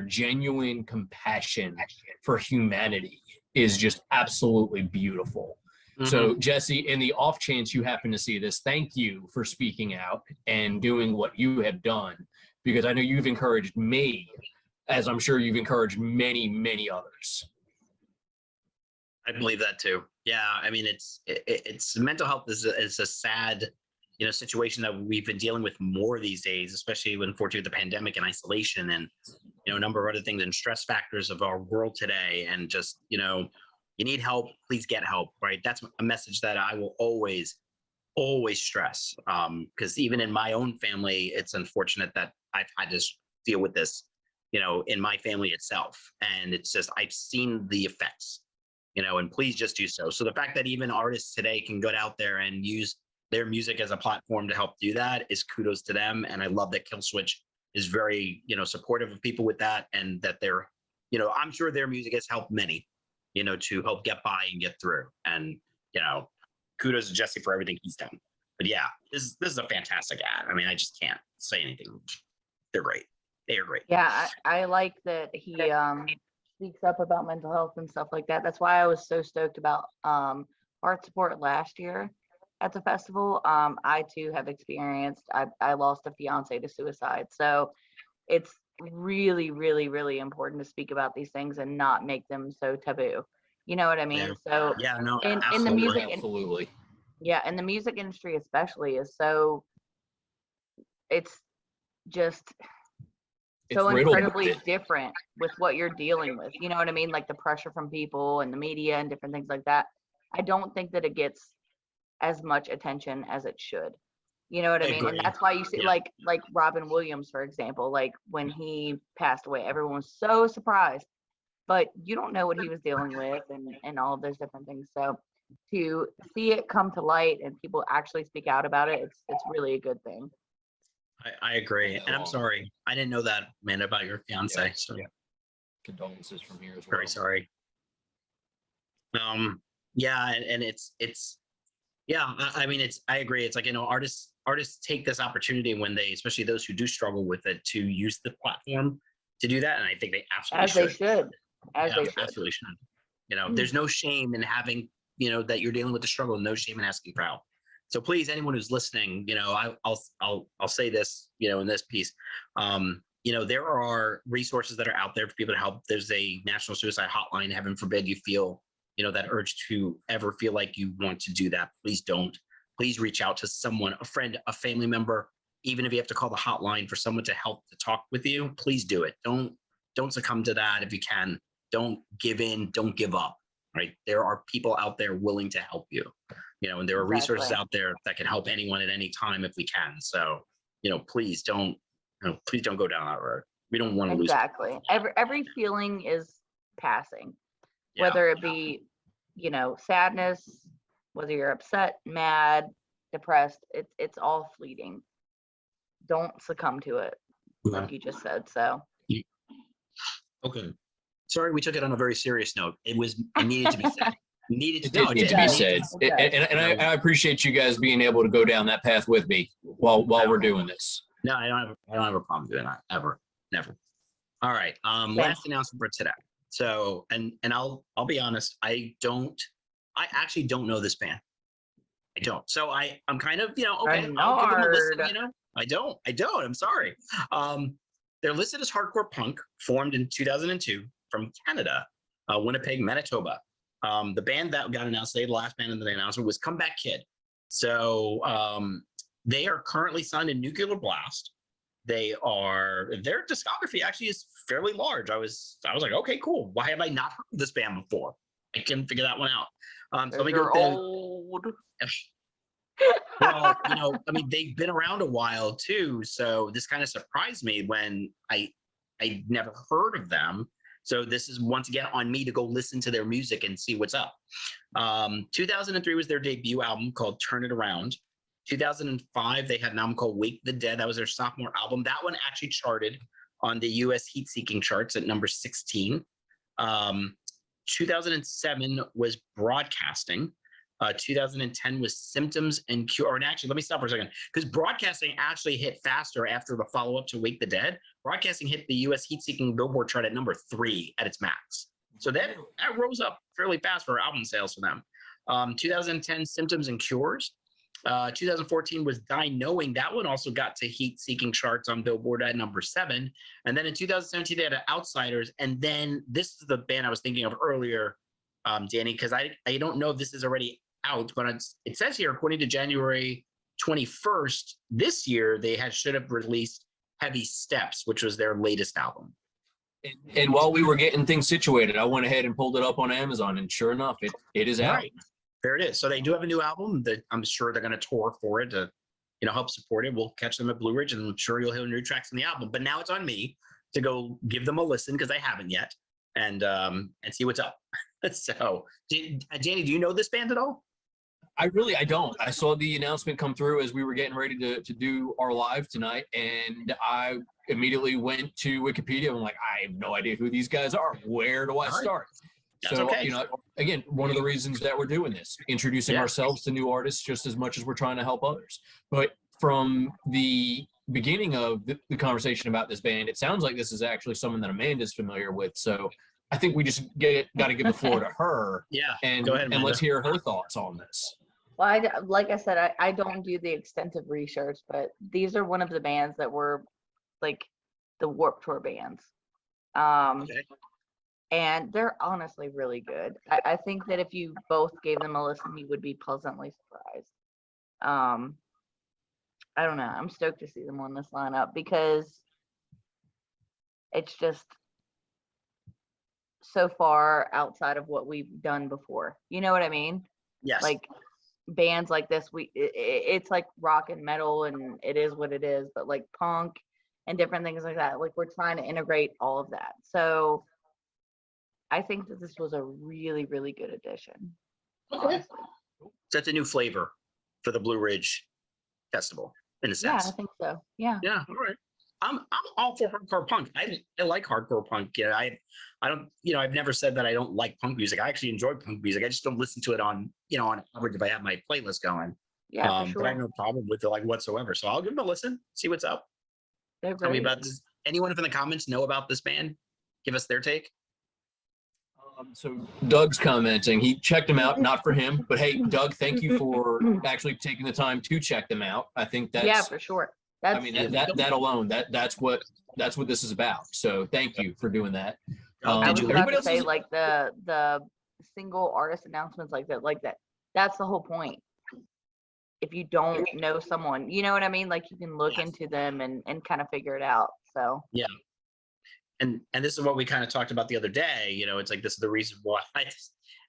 genuine compassion for humanity is just absolutely beautiful. So Jesse, in the off chance you happen to see this, thank you for speaking out and doing what you have done, because I know you've encouraged me, as I'm sure you've encouraged many, many others. I believe that too. Yeah, I mean, it's mental health is a sad, situation that we've been dealing with more these days, especially when unfortunately with the pandemic and isolation and a number of other things and stress factors of our world today. And just you need help, please get help. Right, that's a message that I will always stress, because even in my own family, it's unfortunate that I've had to deal with this, in my family itself, and it's just I've seen the effects. And please just do so. So the fact that even artists today can go out there and use their music as a platform to help do that is kudos to them. And I love that Killswitch is very, supportive of people with that, and that they're, I'm sure their music has helped many, to help get by and get through. And, kudos to Jesse for everything he's done. But yeah, this is a fantastic ad. I mean, I just can't say anything. They're great. They are great. Yeah, I like that he speaks up about mental health and stuff like that. That's why I was so stoked about art support last year at the festival. I too have experienced, I lost a fiance to suicide. So it's really, really, really important to speak about these things and not make them so taboo. You know what I mean? Yeah. So Yeah, no, in the music, Absolutely. yeah, and the music industry especially is so, it's just so incredibly different with what you're dealing with. You know what I mean? Like the pressure from people and the media and different things like that. I don't think that it gets as much attention as it should. You know what I mean? agree. And that's why you see like Robin Williams, for example, like when he passed away, everyone was so surprised, but you don't know what he was dealing with and all of those different things. So to see it come to light and people actually speak out about it, it's really a good thing. I agree. And I'm sorry, I didn't know that, man, about your fiance. Yeah, so condolences from here as well. very sorry. Yeah, and it's yeah, I mean, I agree. It's like, artists take this opportunity when they, especially those who do struggle with it, to use the platform to do that. And I think they absolutely should. Absolutely should. There's no shame in having, that you're dealing with the struggle, no shame in asking for help. So please, anyone who's listening, I'll say this, in this piece, there are resources that are out there for people to help. There's a national suicide hotline. Heaven forbid you feel, that urge to ever feel like you want to do that. Please don't. Please reach out to someone, a friend, a family member, even if you have to call the hotline for someone to help to talk with you. Please do it. Don't succumb to that if you can. Don't give in. Don't give up. Right? There are people out there willing to help you. And there are resources out there that can help anyone at any time if we can. So, please don't go down that road. We don't want to lose. Exactly. Every feeling is passing, whether it be, sadness, whether you're upset, mad, depressed, it's all fleeting. Don't succumb to it, like you just said. So. Okay. Sorry, we took it on a very serious note. It needed to be said. It did need to be said. And I appreciate you guys being able to go down that path with me while we're doing this. No, I don't have a problem doing that, ever, never. All right. Last announcement for today. So, and I'll be honest, I don't I actually don't know this band. I don't. So I'm kind of, okay, I'll give them a listen, I don't. I'm sorry. They're listed as hardcore punk, formed in 2002 from Canada, Winnipeg, Manitoba. The band that got announced today, the last band in the announcement, was Comeback Kid. So they are currently signed to Nuclear Blast. Their discography actually is fairly large. I was like, okay, cool. Why have I not heard of this band before? I couldn't figure that one out. So let me go old. Well, they've been around a while too. So this kind of surprised me when I never heard of them. So this is once again on me to go listen to their music and see what's up. 2003 was their debut album called Turn It Around. 2005, they had an album called Wake the Dead. That was their sophomore album. That one actually charted on the US Heat Seeking charts at number 16. 2007 was Broadcasting. 2010 was Symptoms and Cure. And actually, let me stop for a second, because Broadcasting actually hit faster after the follow-up to Wake the Dead. Broadcasting hit the US Heat-Seeking Billboard chart at number 3 at its max. So that rose up fairly fast for album sales for them. 2010, Symptoms and Cures. 2014 was Die Knowing. That one also got to Heat-Seeking charts on Billboard at number 7. And then in 2017, they had Outsiders. And then this is the band I was thinking of earlier, Danny, because I don't know if this is already out, but it says here, according to January 21st this year, they should have released Heavy Steps, which was their latest album. And while we were getting things situated, I went ahead and pulled it up on Amazon, and sure enough, it is out. Right. There it is. So they do have a new album that I'm sure they're going to tour for it to, help support it. We'll catch them at Blue Ridge, and I'm sure you'll hear new tracks on the album. But now it's on me to go give them a listen, because I haven't yet, and see what's up. So, Danny, do you know this band at all? I don't. I saw the announcement come through as we were getting ready to do our live tonight, and I immediately went to Wikipedia. I'm like, I have no idea who these guys are. Where do I start? That's so, okay. Again, one of the reasons that we're doing this, introducing ourselves to new artists just as much as we're trying to help others. But from the beginning of the conversation about this band, it sounds like this is actually someone that Amanda's familiar with. So I think we just got to give the floor to her. And go ahead, and let's hear her thoughts on this. Well, like I said, I don't do the extensive research, but these are one of the bands that were like the Warped Tour bands. And they're honestly really good. I think that if you both gave them a listen, you would be pleasantly surprised. I don't know. I'm stoked to see them on this lineup, because it's just so far outside of what we've done before. You know what I mean? Yes. Like bands like this, it's like rock and metal, and it is what it is, but like punk and different things like that. Like we're trying to integrate all of that. So I think that this was a really, really good addition. Okay. So that's a new flavor for the Blue Ridge Festival, in a sense. Yeah, I think so. Yeah. Yeah. All right. I'm all for hardcore punk. I like hardcore punk. I don't, I've never said that I don't like punk music. I actually enjoy punk music. I just don't listen to it on average if I have my playlist going. Yeah, for sure. But I have no problem with it, like, whatsoever. So I'll give them a listen, see what's up. Tell me about this. Anyone in the comments know about this band? Give us their take. So Doug's commenting. He checked them out, not for him, but hey, Doug, thank you for actually taking the time to check them out. I think that's for sure. That alone, that's what this is about. So thank you for doing that. I was about to say, like the single artist announcements like that. That's the whole point. If you don't know someone, you know what I mean? Like you can look into them and kind of figure it out. So yeah. And this is what we kind of talked about the other day. It's like, this is the reason why.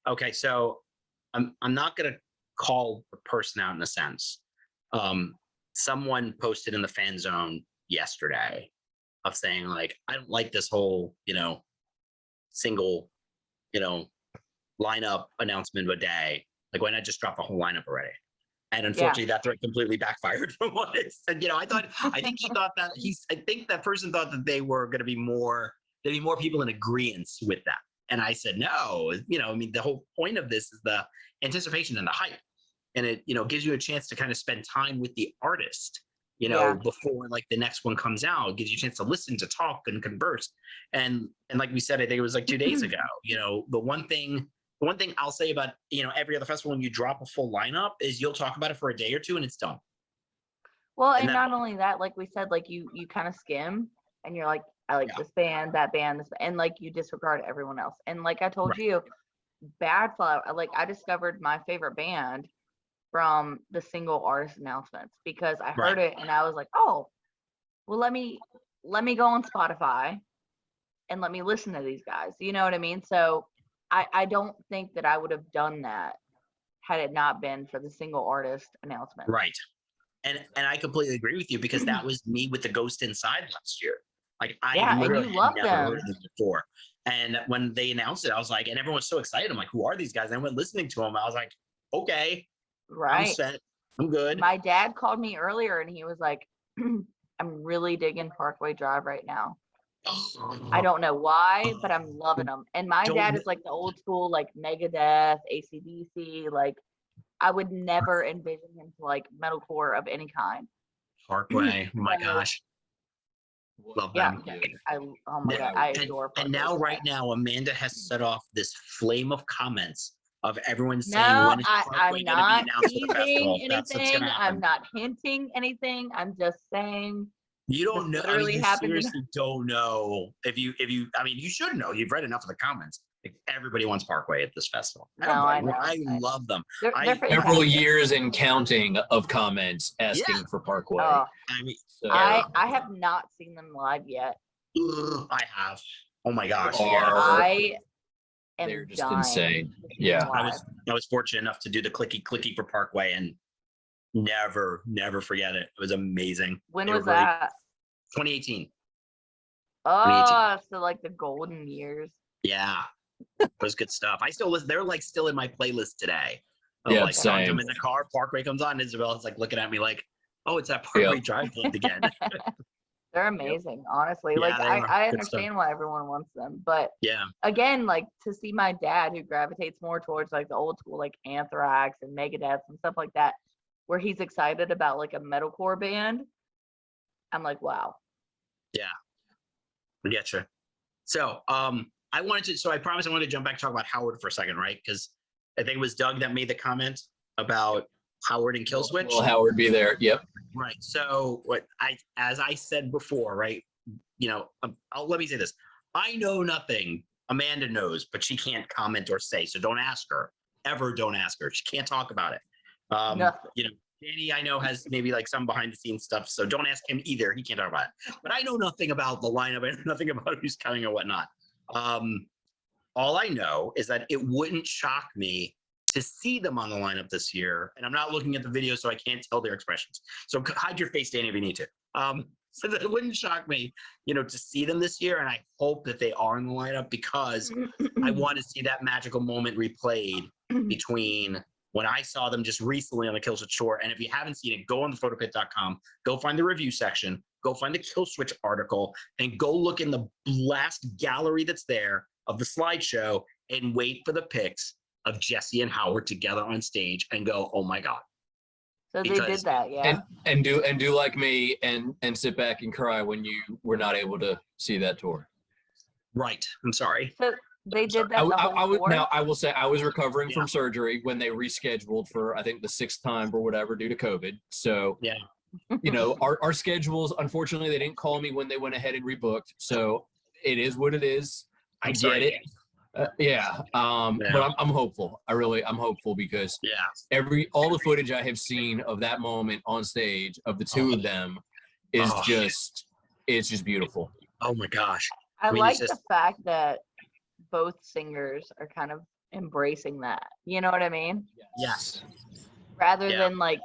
Okay, so I'm not gonna call the person out in a sense. Someone posted in the fan zone yesterday of saying, like, I don't like this whole, single, lineup announcement of a day. Like, why not just drop the whole lineup already? And unfortunately, that threat completely backfired from what it said. I think that person thought that there'd be more people in agreement with that. And I said, no, the whole point of this is the anticipation and the hype. And it, gives you a chance to kind of spend time with the artist, before like the next one comes out. It gives you a chance to listen, to talk and converse. And like we said, I think it was like 2 days ago, the one thing The one thing I'll say about, every other festival, when you drop a full lineup, is you'll talk about it for a day or two and it's done. Well, And and that- not only that, like we said, like you kind of skim and you're like, I like this band, that band, this, and like you disregard everyone else. And like I told Right. you, Bad Flower, like I discovered my favorite band from the single artist announcements because I heard it and I was like, oh, well, let me go on Spotify and let me listen to these guys. You know what I mean? So I don't think that I would have done that had it not been for the single artist announcement. Right. And I completely agree with you, because that was me with the Ghost Inside last year. Like Yeah, and literally you had love never them. heard of them before. And when they announced it, I was like, and everyone was so excited. I'm like, who are these guys? And I went listening to them. I was like, okay, I'm Right. set. I'm good. My dad called me earlier and he was like, I'm really digging Parkway Drive right now. I don't know why, but I'm loving them. And my dad is like the old school, like Megadeth, AC/DC. Like I would never envision him to like metalcore of any kind. Parkway. Oh my So, gosh. Love Yeah, them. oh my God, I adore And now, Parkway right Drive. now, Amanda has set off this flame of comments of everyone saying, No, when is I'm Parkway going to be not announced for the festival? teasing That's what's anything. going to I'm happen. not hinting anything. I'm just saying You don't know. this I mean, literally you happened in- seriously don't know. I mean, you should know. You've read enough of the comments. Like, everybody wants Parkway at this festival. No, I know. I love them. They're Several fantastic. years and counting of comments asking for Parkway. Oh, I mean, So, I have not seen them live yet. I have. Oh my gosh. Are- Yeah. I am they're just dying insane. to see Yeah. them live. I was fortunate enough to do the clicky for Parkway, and never forget it. It was amazing. When They was were really- that? 2018. Oh, so like the golden years. Yeah. It was good stuff. I still listen. They're like still in my playlist today. Of, Yeah, like songs. I'm same. in the car, Parkway comes on, Isabella's like looking at me like, oh, it's that Parkway Drive band again. They're amazing, honestly. Yeah, like they I are. I Good stuff. understand why everyone wants them, but Yeah. again, like to see my dad who gravitates more towards like the old school, like Anthrax and Megadeth and stuff like that, where he's excited about like a metalcore band. I'm like, wow. I get you. So, I promised I wanted to jump back and talk about Howard for a second, right? Because I think it was Doug that made the comment about Howard and Killswitch. Will Howard be there? Yep. Right. So as I said before, right? Let me say this. I know nothing. Amanda knows, but she can't comment or say. So don't ask her. Ever don't ask her. She can't talk about it. Nothing. Danny, I know, has maybe like some behind the scenes stuff. So don't ask him either. He can't talk about it. But I know nothing about the lineup. I know nothing about who's coming or whatnot. All I know is that it wouldn't shock me to see them on the lineup this year. And I'm not looking at the video, so I can't tell their expressions. So hide your face, Danny, if you need to. So that it wouldn't shock me, to see them this year. And I hope that they are in the lineup, because I want to see that magical moment replayed between when I saw them just recently on the Killswitch tour. And if you haven't seen it, go on the photopit.com, go find the review section, go find the Killswitch article, and go look in the last gallery that's there of the slideshow and wait for the pics of Jesse and Howard together on stage and go, oh my God. So they did that, yeah. And do like me and sit back and cry when you were not able to see that tour. Right. I'm sorry. So they did that the whole tour? Now I will say I was recovering from surgery when they rescheduled for, I think, the 6th time or whatever due to COVID. So yeah, our schedules, unfortunately, they didn't call me when they went ahead and rebooked. So it is what it is. I get it. But I'm hopeful. I'm hopeful because all the footage I have seen of that moment on stage of the two of them is it's just beautiful. Oh my gosh. I like the fact that both singers are kind of embracing that. You know what I mean? Yes. Rather than like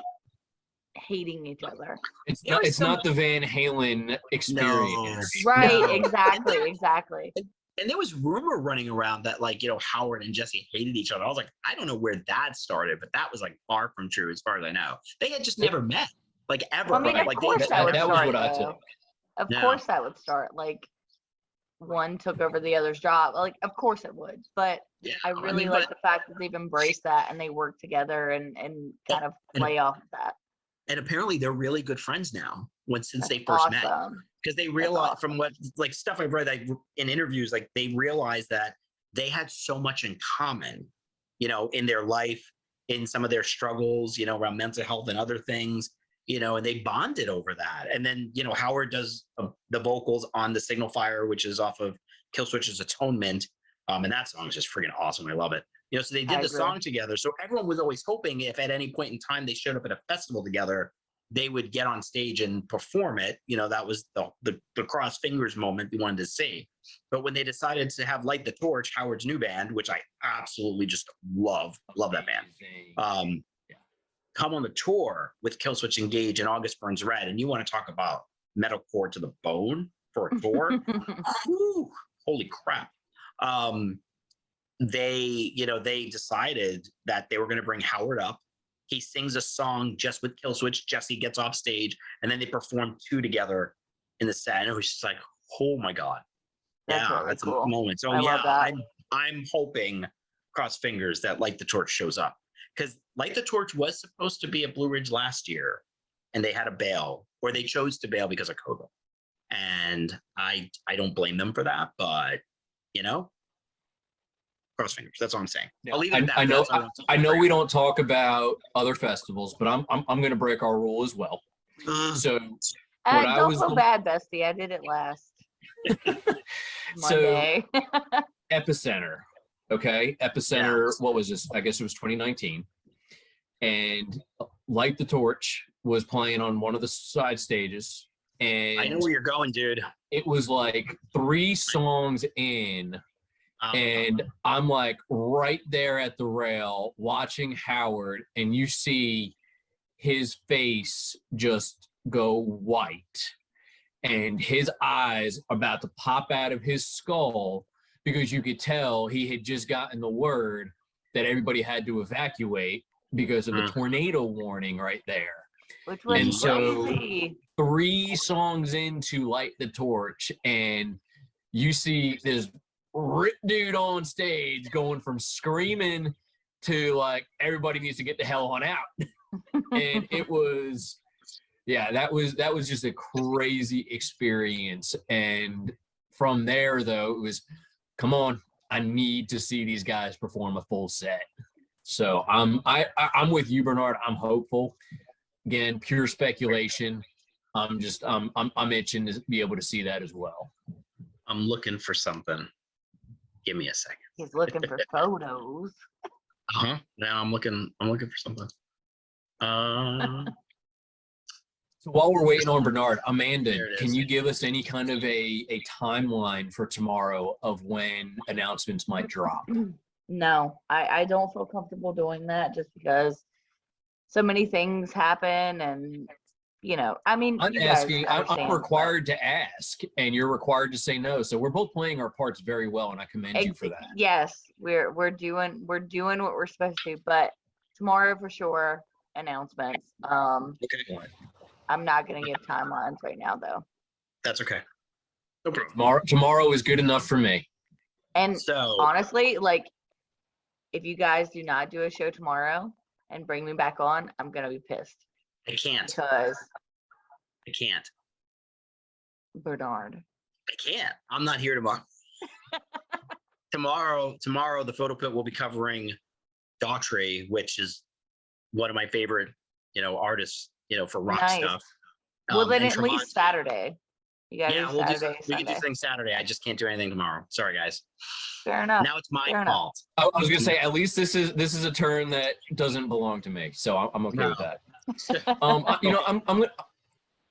hating each other. It's not the Van Halen experience. No. Right, No. exactly. And there was rumor running around that Howard and Jesse hated each other. I was like, I don't know where that started, but that was like far from true as far as I know. They had just never met, like ever. Well, I mean, like of course that would was start, what I though. took. Of course that would start. Like one took over the other's job. Like, of course it would. But I really like the fact that they've embraced that and they work together and kind of play off of that. And apparently they're really good friends now since they first met. Because they realized from what stuff I've read in interviews, they realized that they had so much in common in their life, in some of their struggles, around mental health and other things, and they bonded over that. And then, Howard does the vocals on the Signal Fire, which is off of Killswitch's Atonement. And that song is just freaking awesome. I love it. So they did the song together. So everyone was always hoping if at any point in time they showed up at a festival together, they would get on stage and perform it. That was the cross fingers moment we wanted to see. But when they decided to have Light the Torch, Howard's new band, which I absolutely just love that band, come on the tour with Killswitch Engage and August Burns Red, and you want to talk about metalcore to the bone for a tour? Whew, holy crap. They decided that they were going to bring Howard up. He sings a song just with Killswitch. Jesse gets off stage, and then they perform 2 together in the set. And it was just like, oh my God. That's cool. A moment. So I'm hoping, cross fingers, that Light the Torch shows up, because Light the Torch was supposed to be at Blue Ridge last year, and they had to bail, or they chose to bail because of COVID. And I don't blame them for that, but cross fingers. That's all I'm saying. Yeah, I'll leave it at that. I know we don't talk about other festivals, but I'm going to break our rule as well. So don't feel bad, bestie. I did it last Monday. So Epicenter, okay? Epicenter. Yeah. What was this? I guess it was 2019. And Light the Torch was playing on one of the side stages. And I know where you're going, dude. It was like 3 songs in. And I'm like right there at the rail watching Howard, and you see his face just go white and his eyes about to pop out of his skull, because you could tell he had just gotten the word that everybody had to evacuate because of the tornado warning right there. Which was crazy. 3 songs into Light the Torch, and you see this rip dude on stage going from screaming to like, everybody needs to get the hell on out. And it was, that was just a crazy experience. And from there though, it was, come on, I need to see these guys perform a full set. So I'm with you, Bernard. I'm hopeful. Again, pure speculation. I'm itching to be able to see that as well. I'm looking for something. Give me a second. He's looking for photos. Now I'm looking for something. So while we're waiting on Bernard, Amanda, can you give us any kind of a timeline for tomorrow of when announcements might drop? No, I don't feel comfortable doing that, just because so many things happen, and I mean, I'm asking. I'm required to ask, and you're required to say no. So we're both playing our parts very well, and I commend you for that. Yes, we're doing what we're supposed to. But tomorrow for sure, announcements. Okay. I'm not gonna give timelines right now, though. That's okay. No problem. Tomorrow is good enough for me. And so, honestly, like, if you guys do not do a show tomorrow and bring me back on, I'm gonna be pissed. I can't. Because I can't. Bernard. I can't. I'm not here tomorrow. Tomorrow, the Photo Pit will be covering Daughtry, which is one of my favorite, artists, for rock stuff. Well, then at least Saturday. You guys, we can do things Saturday. I just can't do anything tomorrow. Sorry, guys. Fair enough. Now it's my fault. I was gonna say, at least this is a turn that doesn't belong to me, so I'm okay with that. I'm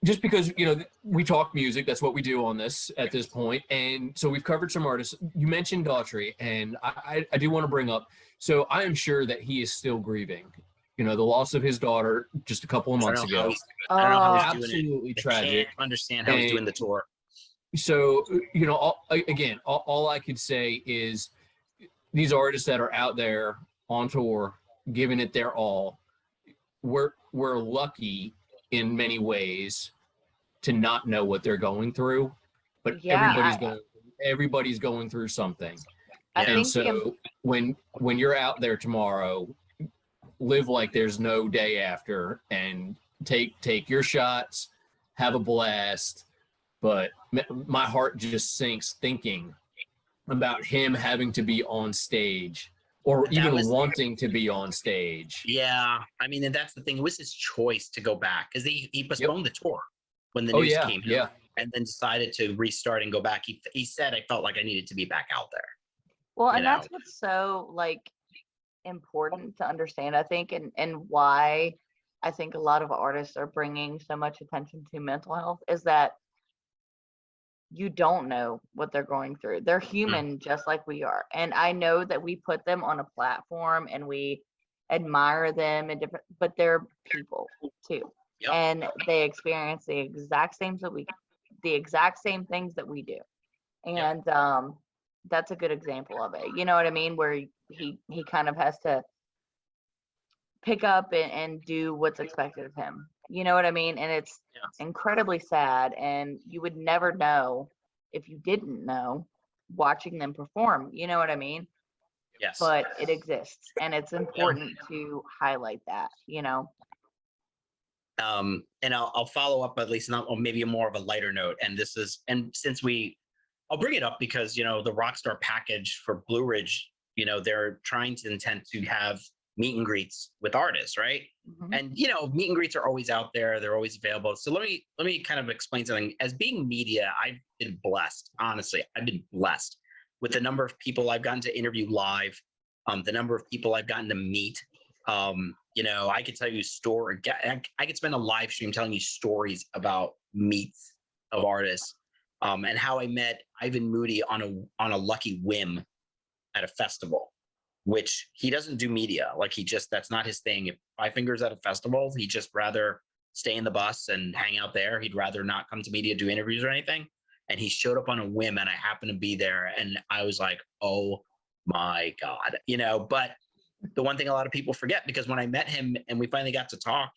just because we talk music. That's what we do on this at this point, and so we've covered some artists. You mentioned Daughtry, and I do want to bring up. So I am sure that he is still grieving. The loss of his daughter just a couple of months ago. I don't know how he's absolutely doing it. tragic. I can't understand how he's doing the tour. So all I could say is these artists that are out there on tour, giving it their all. We're lucky in many ways to not know what they're going through, but everybody's going through something. And so when you're out there tomorrow, live like there's no day after, and take your shots, have a blast. But my heart just sinks thinking about him having to be on stage or that even was, wanting to be on stage. yeah, I mean, and that's the thing. It was his choice to go back because he postponed the tour when the Oh news yeah, came out, yeah. and then decided to restart and go back. He said, I felt like I needed to be back out there. Well, You and know? that's what's so like important to understand, I think, and why I think a lot of artists are bringing so much attention to mental health is that you don't know what they're going through. They're human just like we are. And I know that we put them on a platform and we admire them and different, but they're people too. Yep. And they experience the exact same things that we do. And that's a good example of it. You know what I mean? Where he kind of has to pick up and do what's expected of him. You know what I mean? And it's incredibly sad. And you would never know if you didn't know watching them perform. You know what I mean? Yes. But it exists, and it's important to highlight that, you know. And I'll follow up, at least not, or maybe more of a lighter note. And this is, and since I'll bring it up because, you know, the Rockstar package for Blue Ridge, you know, they're trying to intend to have meet and greets with artists, right? Mm-hmm. And, you know, meet and greets are always out there. They're always available. So let me kind of explain something. As being media, I've been blessed. Honestly, I've been blessed with the number of people I've gotten to interview live, the number of people I've gotten to meet. You know, I could tell you I could spend a live stream telling you stories about meets of artists, and how I met Ivan Moody on a lucky whim at a festival, which he doesn't do media. Like that's not his thing. If Five Fingers at a festival, he'd just rather stay in the bus and hang out there. He'd rather not come to media, do interviews or anything. And he showed up on a whim and I happened to be there. And I was like, oh my God, you know, but the one thing a lot of people forget, because when I met him and we finally got to talk,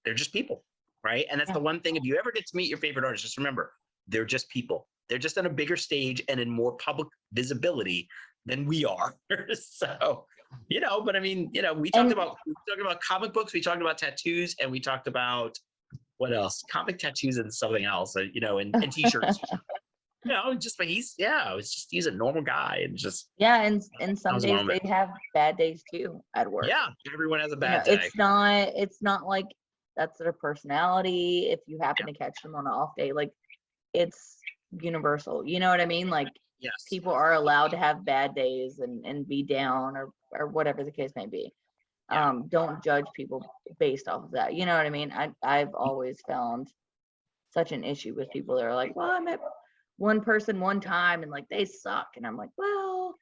they're just people, right? And that's the one thing, if you ever get to meet your favorite artist, just remember, they're just people. They're just on a bigger stage and in more public visibility than we are. So, you know, but I mean, you know, we talked about comic books, we talked about tattoos, and we talked about what else? Comic tattoos and something else, you know, and t-shirts. You know, but he's a normal guy, and just and some days they have bad days too at work. Yeah, everyone has a bad day. It's not like that's their personality. If you happen to catch them on an off day, like it's universal. You know what I mean? Like people are allowed to have bad days and be down or whatever the case may be. Don't judge people based off of that. You know what I mean? I've always found such an issue with people that are like, well, I met one person one time and like they suck. And I'm like, well,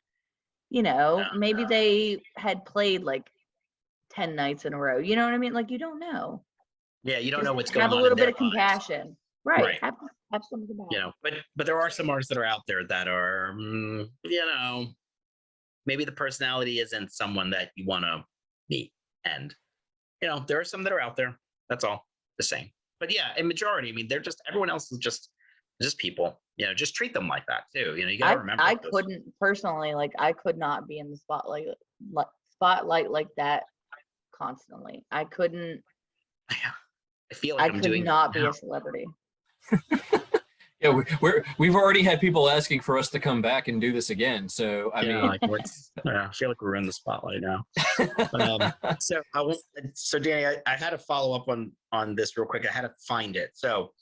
you know, maybe they had played like 10 nights in a row. You know what I mean? Like you don't know. Yeah, you don't know what's going on. Have a little bit of compassion. Right. Have some compassion. You know, but there are some artists that are out there that are, you know, maybe the personality isn't someone that you want to meet. And, you know, there are some that are out there. That's all the same. But yeah, in majority, I mean, everyone else is just people. You know, just treat them like that too. You know, you gotta remember. I couldn't personally, like, I could not be in the spotlight like that constantly. I couldn't. I feel like I could not be a celebrity. Yeah, we've already had people asking for us to come back and do this again. So I mean, like I feel like we're in the spotlight now. So Danny, I had to follow up on this real quick. I had to find it. So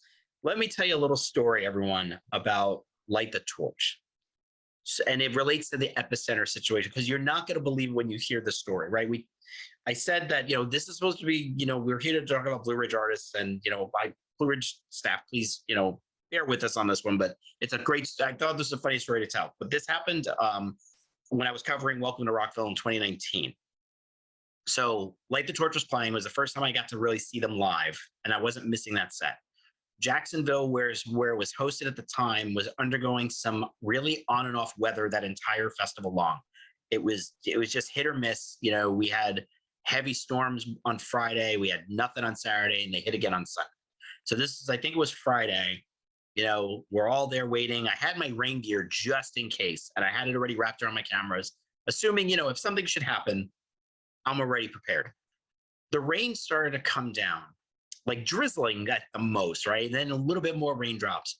let me tell you a little story, everyone, about Light the Torch. And it relates to the Epicenter situation, because you're not going to believe when you hear the story, right? I said that, you know, this is supposed to be, you know, we're here to talk about Blue Ridge artists, and, you know, by Blue Ridge staff, please, you know, bear with us on this one. But I thought this was a funny story to tell. But this happened when I was covering Welcome to Rockville in 2019. So Light the Torch was playing. It was the first time I got to really see them live, and I wasn't missing that set. Jacksonville, where it was hosted at the time, was undergoing some really on and off weather that entire festival long. It was just hit or miss. You know, we had heavy storms on Friday, we had nothing on Saturday, and they hit again on Sunday. So I think it was Friday. You know, we're all there waiting. I had my rain gear just in case, and I had it already wrapped around my cameras, assuming, you know, if something should happen, I'm already prepared. The rain started to come down, like drizzling at the most, right? And then a little bit more raindrops.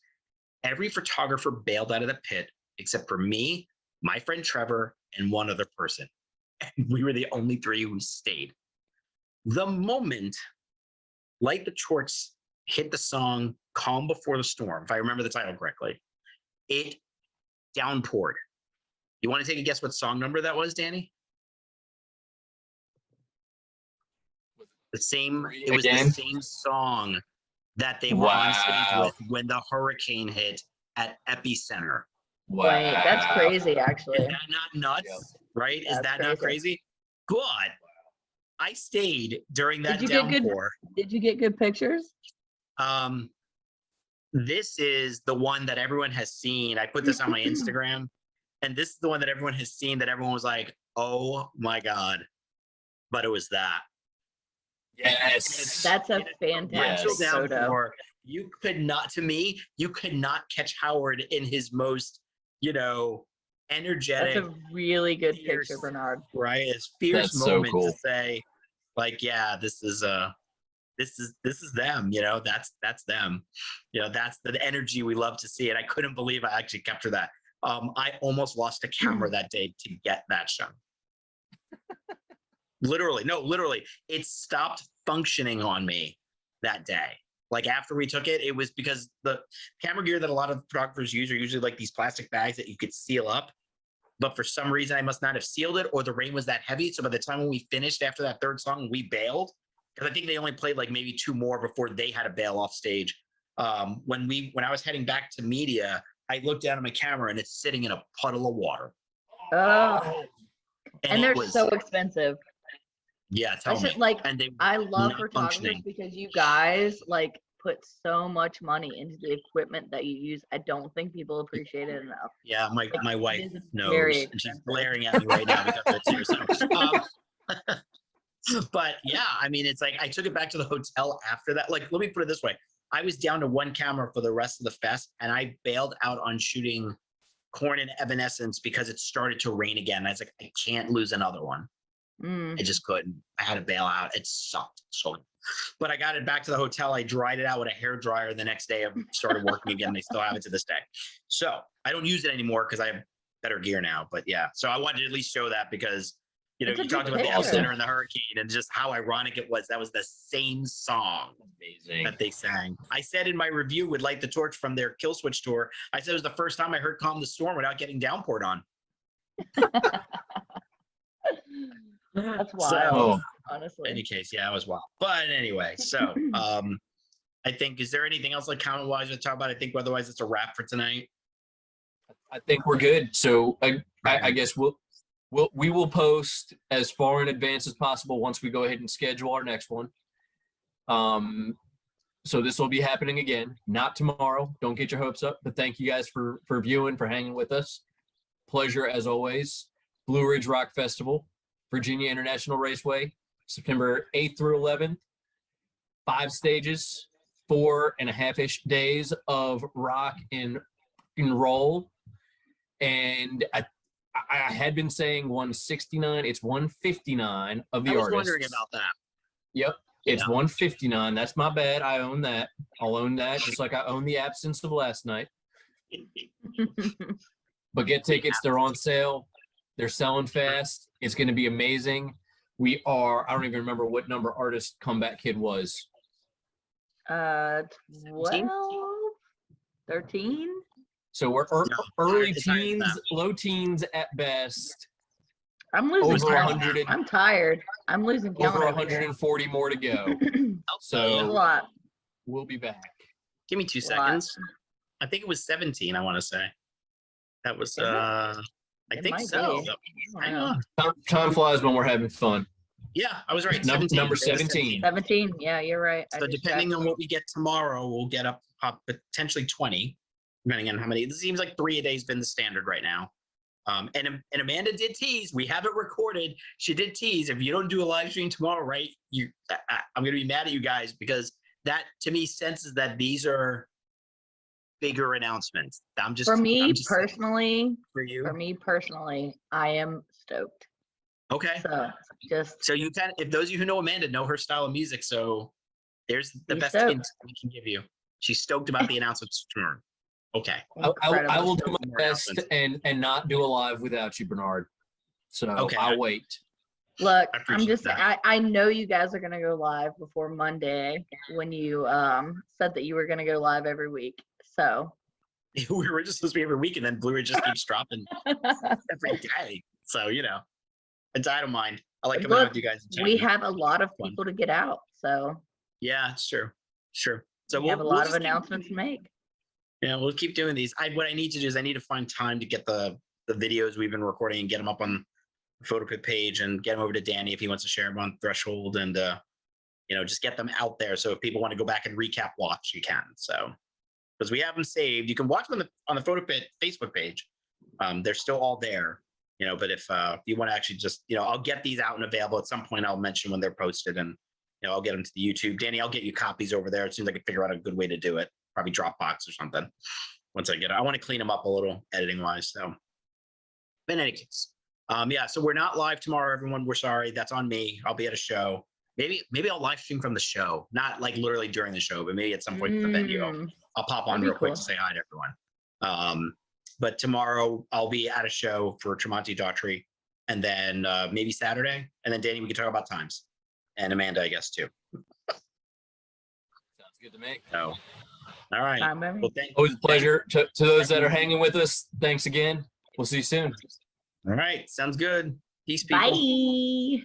Every photographer bailed out of the pit except for me, my friend Trevor, and one other person. And we were the only three who stayed. The moment Light the Torch hit the song Calm Before the Storm, if I remember the title correctly, it downpoured. You want to take a guess what song number that was, Danny? It was the same song that they were on stage with when the hurricane hit at Epicenter. Wow. Wait, that's crazy, actually. Is that not nuts? Right? Is that not crazy? But I stayed during that downpour. Did you get good pictures? This is the one that everyone has seen. I put this on my Instagram, and this is the one that everyone has seen that everyone was like, oh my God. But it was that. Yes. That's a fantastic photo. You could not catch Howard in his most, energetic. That's a really good picture, Bernard. Right? It's fierce moment to say, like, yeah, this is them, that's them. That's the energy we love to see. And I couldn't believe I actually captured that. I almost lost a camera that day to get that shot. Literally, it stopped functioning on me that day. Like after we took it, it was because the camera gear that a lot of photographers use are usually like these plastic bags that you could seal up. But for some reason, I must not have sealed it, or the rain was that heavy. So by the time when we finished after that third song, we bailed. Because I think they only played like maybe 2 more before they had to bail off stage. When I was heading back to media, I looked down at my camera and it's sitting in a puddle of water. Oh, and they're so expensive. Yeah, tell me. I love photographers because you guys put so much money into the equipment that you use. I don't think people appreciate it enough. Yeah, my wife knows, and she's glaring at me right now because of the tears. But yeah, I mean, it's like I took it back to the hotel after that. Like, let me put it this way: I was down to 1 camera for the rest of the fest, and I bailed out on shooting Korn and Evanescence because it started to rain again. I was like, I can't lose another one. I just couldn't. I had to bail out. It sucked. But I got it back to the hotel. I dried it out with a hair dryer the next day. I started working again. They still have it to this day. So I don't use it anymore because I have better gear now. But yeah, so I wanted to at least show that because you talked about the epicenter and the hurricane and just how ironic it was. That was the same song that they sang. I said in my review with Light the Torch from their Killswitch tour, I said it was the first time I heard Calm the Storm without getting downpoured on. That's wild, In honestly. any case, yeah, it was wild. But anyway, so I think, is there anything else comment wise to talk about? I think otherwise it's a wrap for tonight. I think we're good. So I guess we will post as far in advance as possible once we go ahead and schedule our next one. So this will be happening again, not tomorrow. Don't get your hopes up, but thank you guys for viewing, for hanging with us. Pleasure as always. Blue Ridge Rock Festival, Virginia International Raceway, September 8th through 11th. 5 stages, 4.5-ish days of rock and roll. And I had been saying 169. It's 159 of the artists. I was wondering about that. Yep. It's 159. That's my bad. I own that. I'll own that, just like I own the absence of last night. But get tickets. They're on sale. They're selling fast. It's going to be amazing. I don't even remember what number Artist Comeback Kid was. 12, 13. So we're early teens, low teens at best. I'm losing count. I'm tired. I'm losing count. Over 140 more to go. So a lot. We'll be back. Give me 2 seconds. I think it was 17, I want to say. That was I think so. Hang on. Time flies when we're having fun. Yeah, I was right. Number 17. 17. Yeah, you're right. So depending on what we get tomorrow, we'll get up potentially 20, depending on how many. It seems like 3 a day has been the standard right now. And Amanda did tease. We have it recorded. She did tease. If you don't do a live stream tomorrow, right? I'm going to be mad at you guys because that to me senses that these are bigger announcements. For me personally, I am stoked. Okay. So you can, if those of you who know Amanda know her style of music, so there's the best hint we can give you. She's stoked about the announcements tomorrow. Okay. I will do my best and not do a live without you, Bernard. So Okay. I'll wait. Look, I I'm appreciate just that. I know you guys are gonna go live before Monday when you said that you were gonna go live every week. So We were just supposed to be every week, and then Blu-ray just keeps dropping every day. So I don't mind. I like coming out look, with you guys. And we chatting. have a lot of Fun. people to get out. So Yeah, it's true. Sure. So we have a we'll lot of just keep announcements to make. Yeah, we'll keep doing these. What I need to do is I need to find time to get the videos we've been recording and get them up on the PhotoPit page and get them over to Danny if he wants to share them on Threshold, and just get them out there. So if people want to go back and recap watch, you can. So because we have them saved, you can watch them on the PhotoPit Facebook page. They're still all there. But if you want to actually just, I'll get these out and available at some point. I'll mention when they're posted, and I'll get them to the YouTube. Danny, I'll get you copies over there as soon as I can figure out a good way to do it. Probably Dropbox or something. Once I get it, I want to clean them up a little editing wise. So, in any case, so we're not live tomorrow, everyone. We're sorry. That's on me. I'll be at a show. Maybe I'll live stream from the show, not like literally during the show, but maybe at some point at the venue. I'll pop on That'd be real quick cool. to say hi to everyone. But tomorrow I'll be at a show for Tremonti Daughtry, and then maybe Saturday, and then Danny, we can talk about times, and Amanda, I guess too. Sounds good to me. So, all right. Fine by me. Well, Always a pleasure. To those that are hanging with us, thanks again. We'll see you soon. All right. Sounds good. Peace, people. Bye.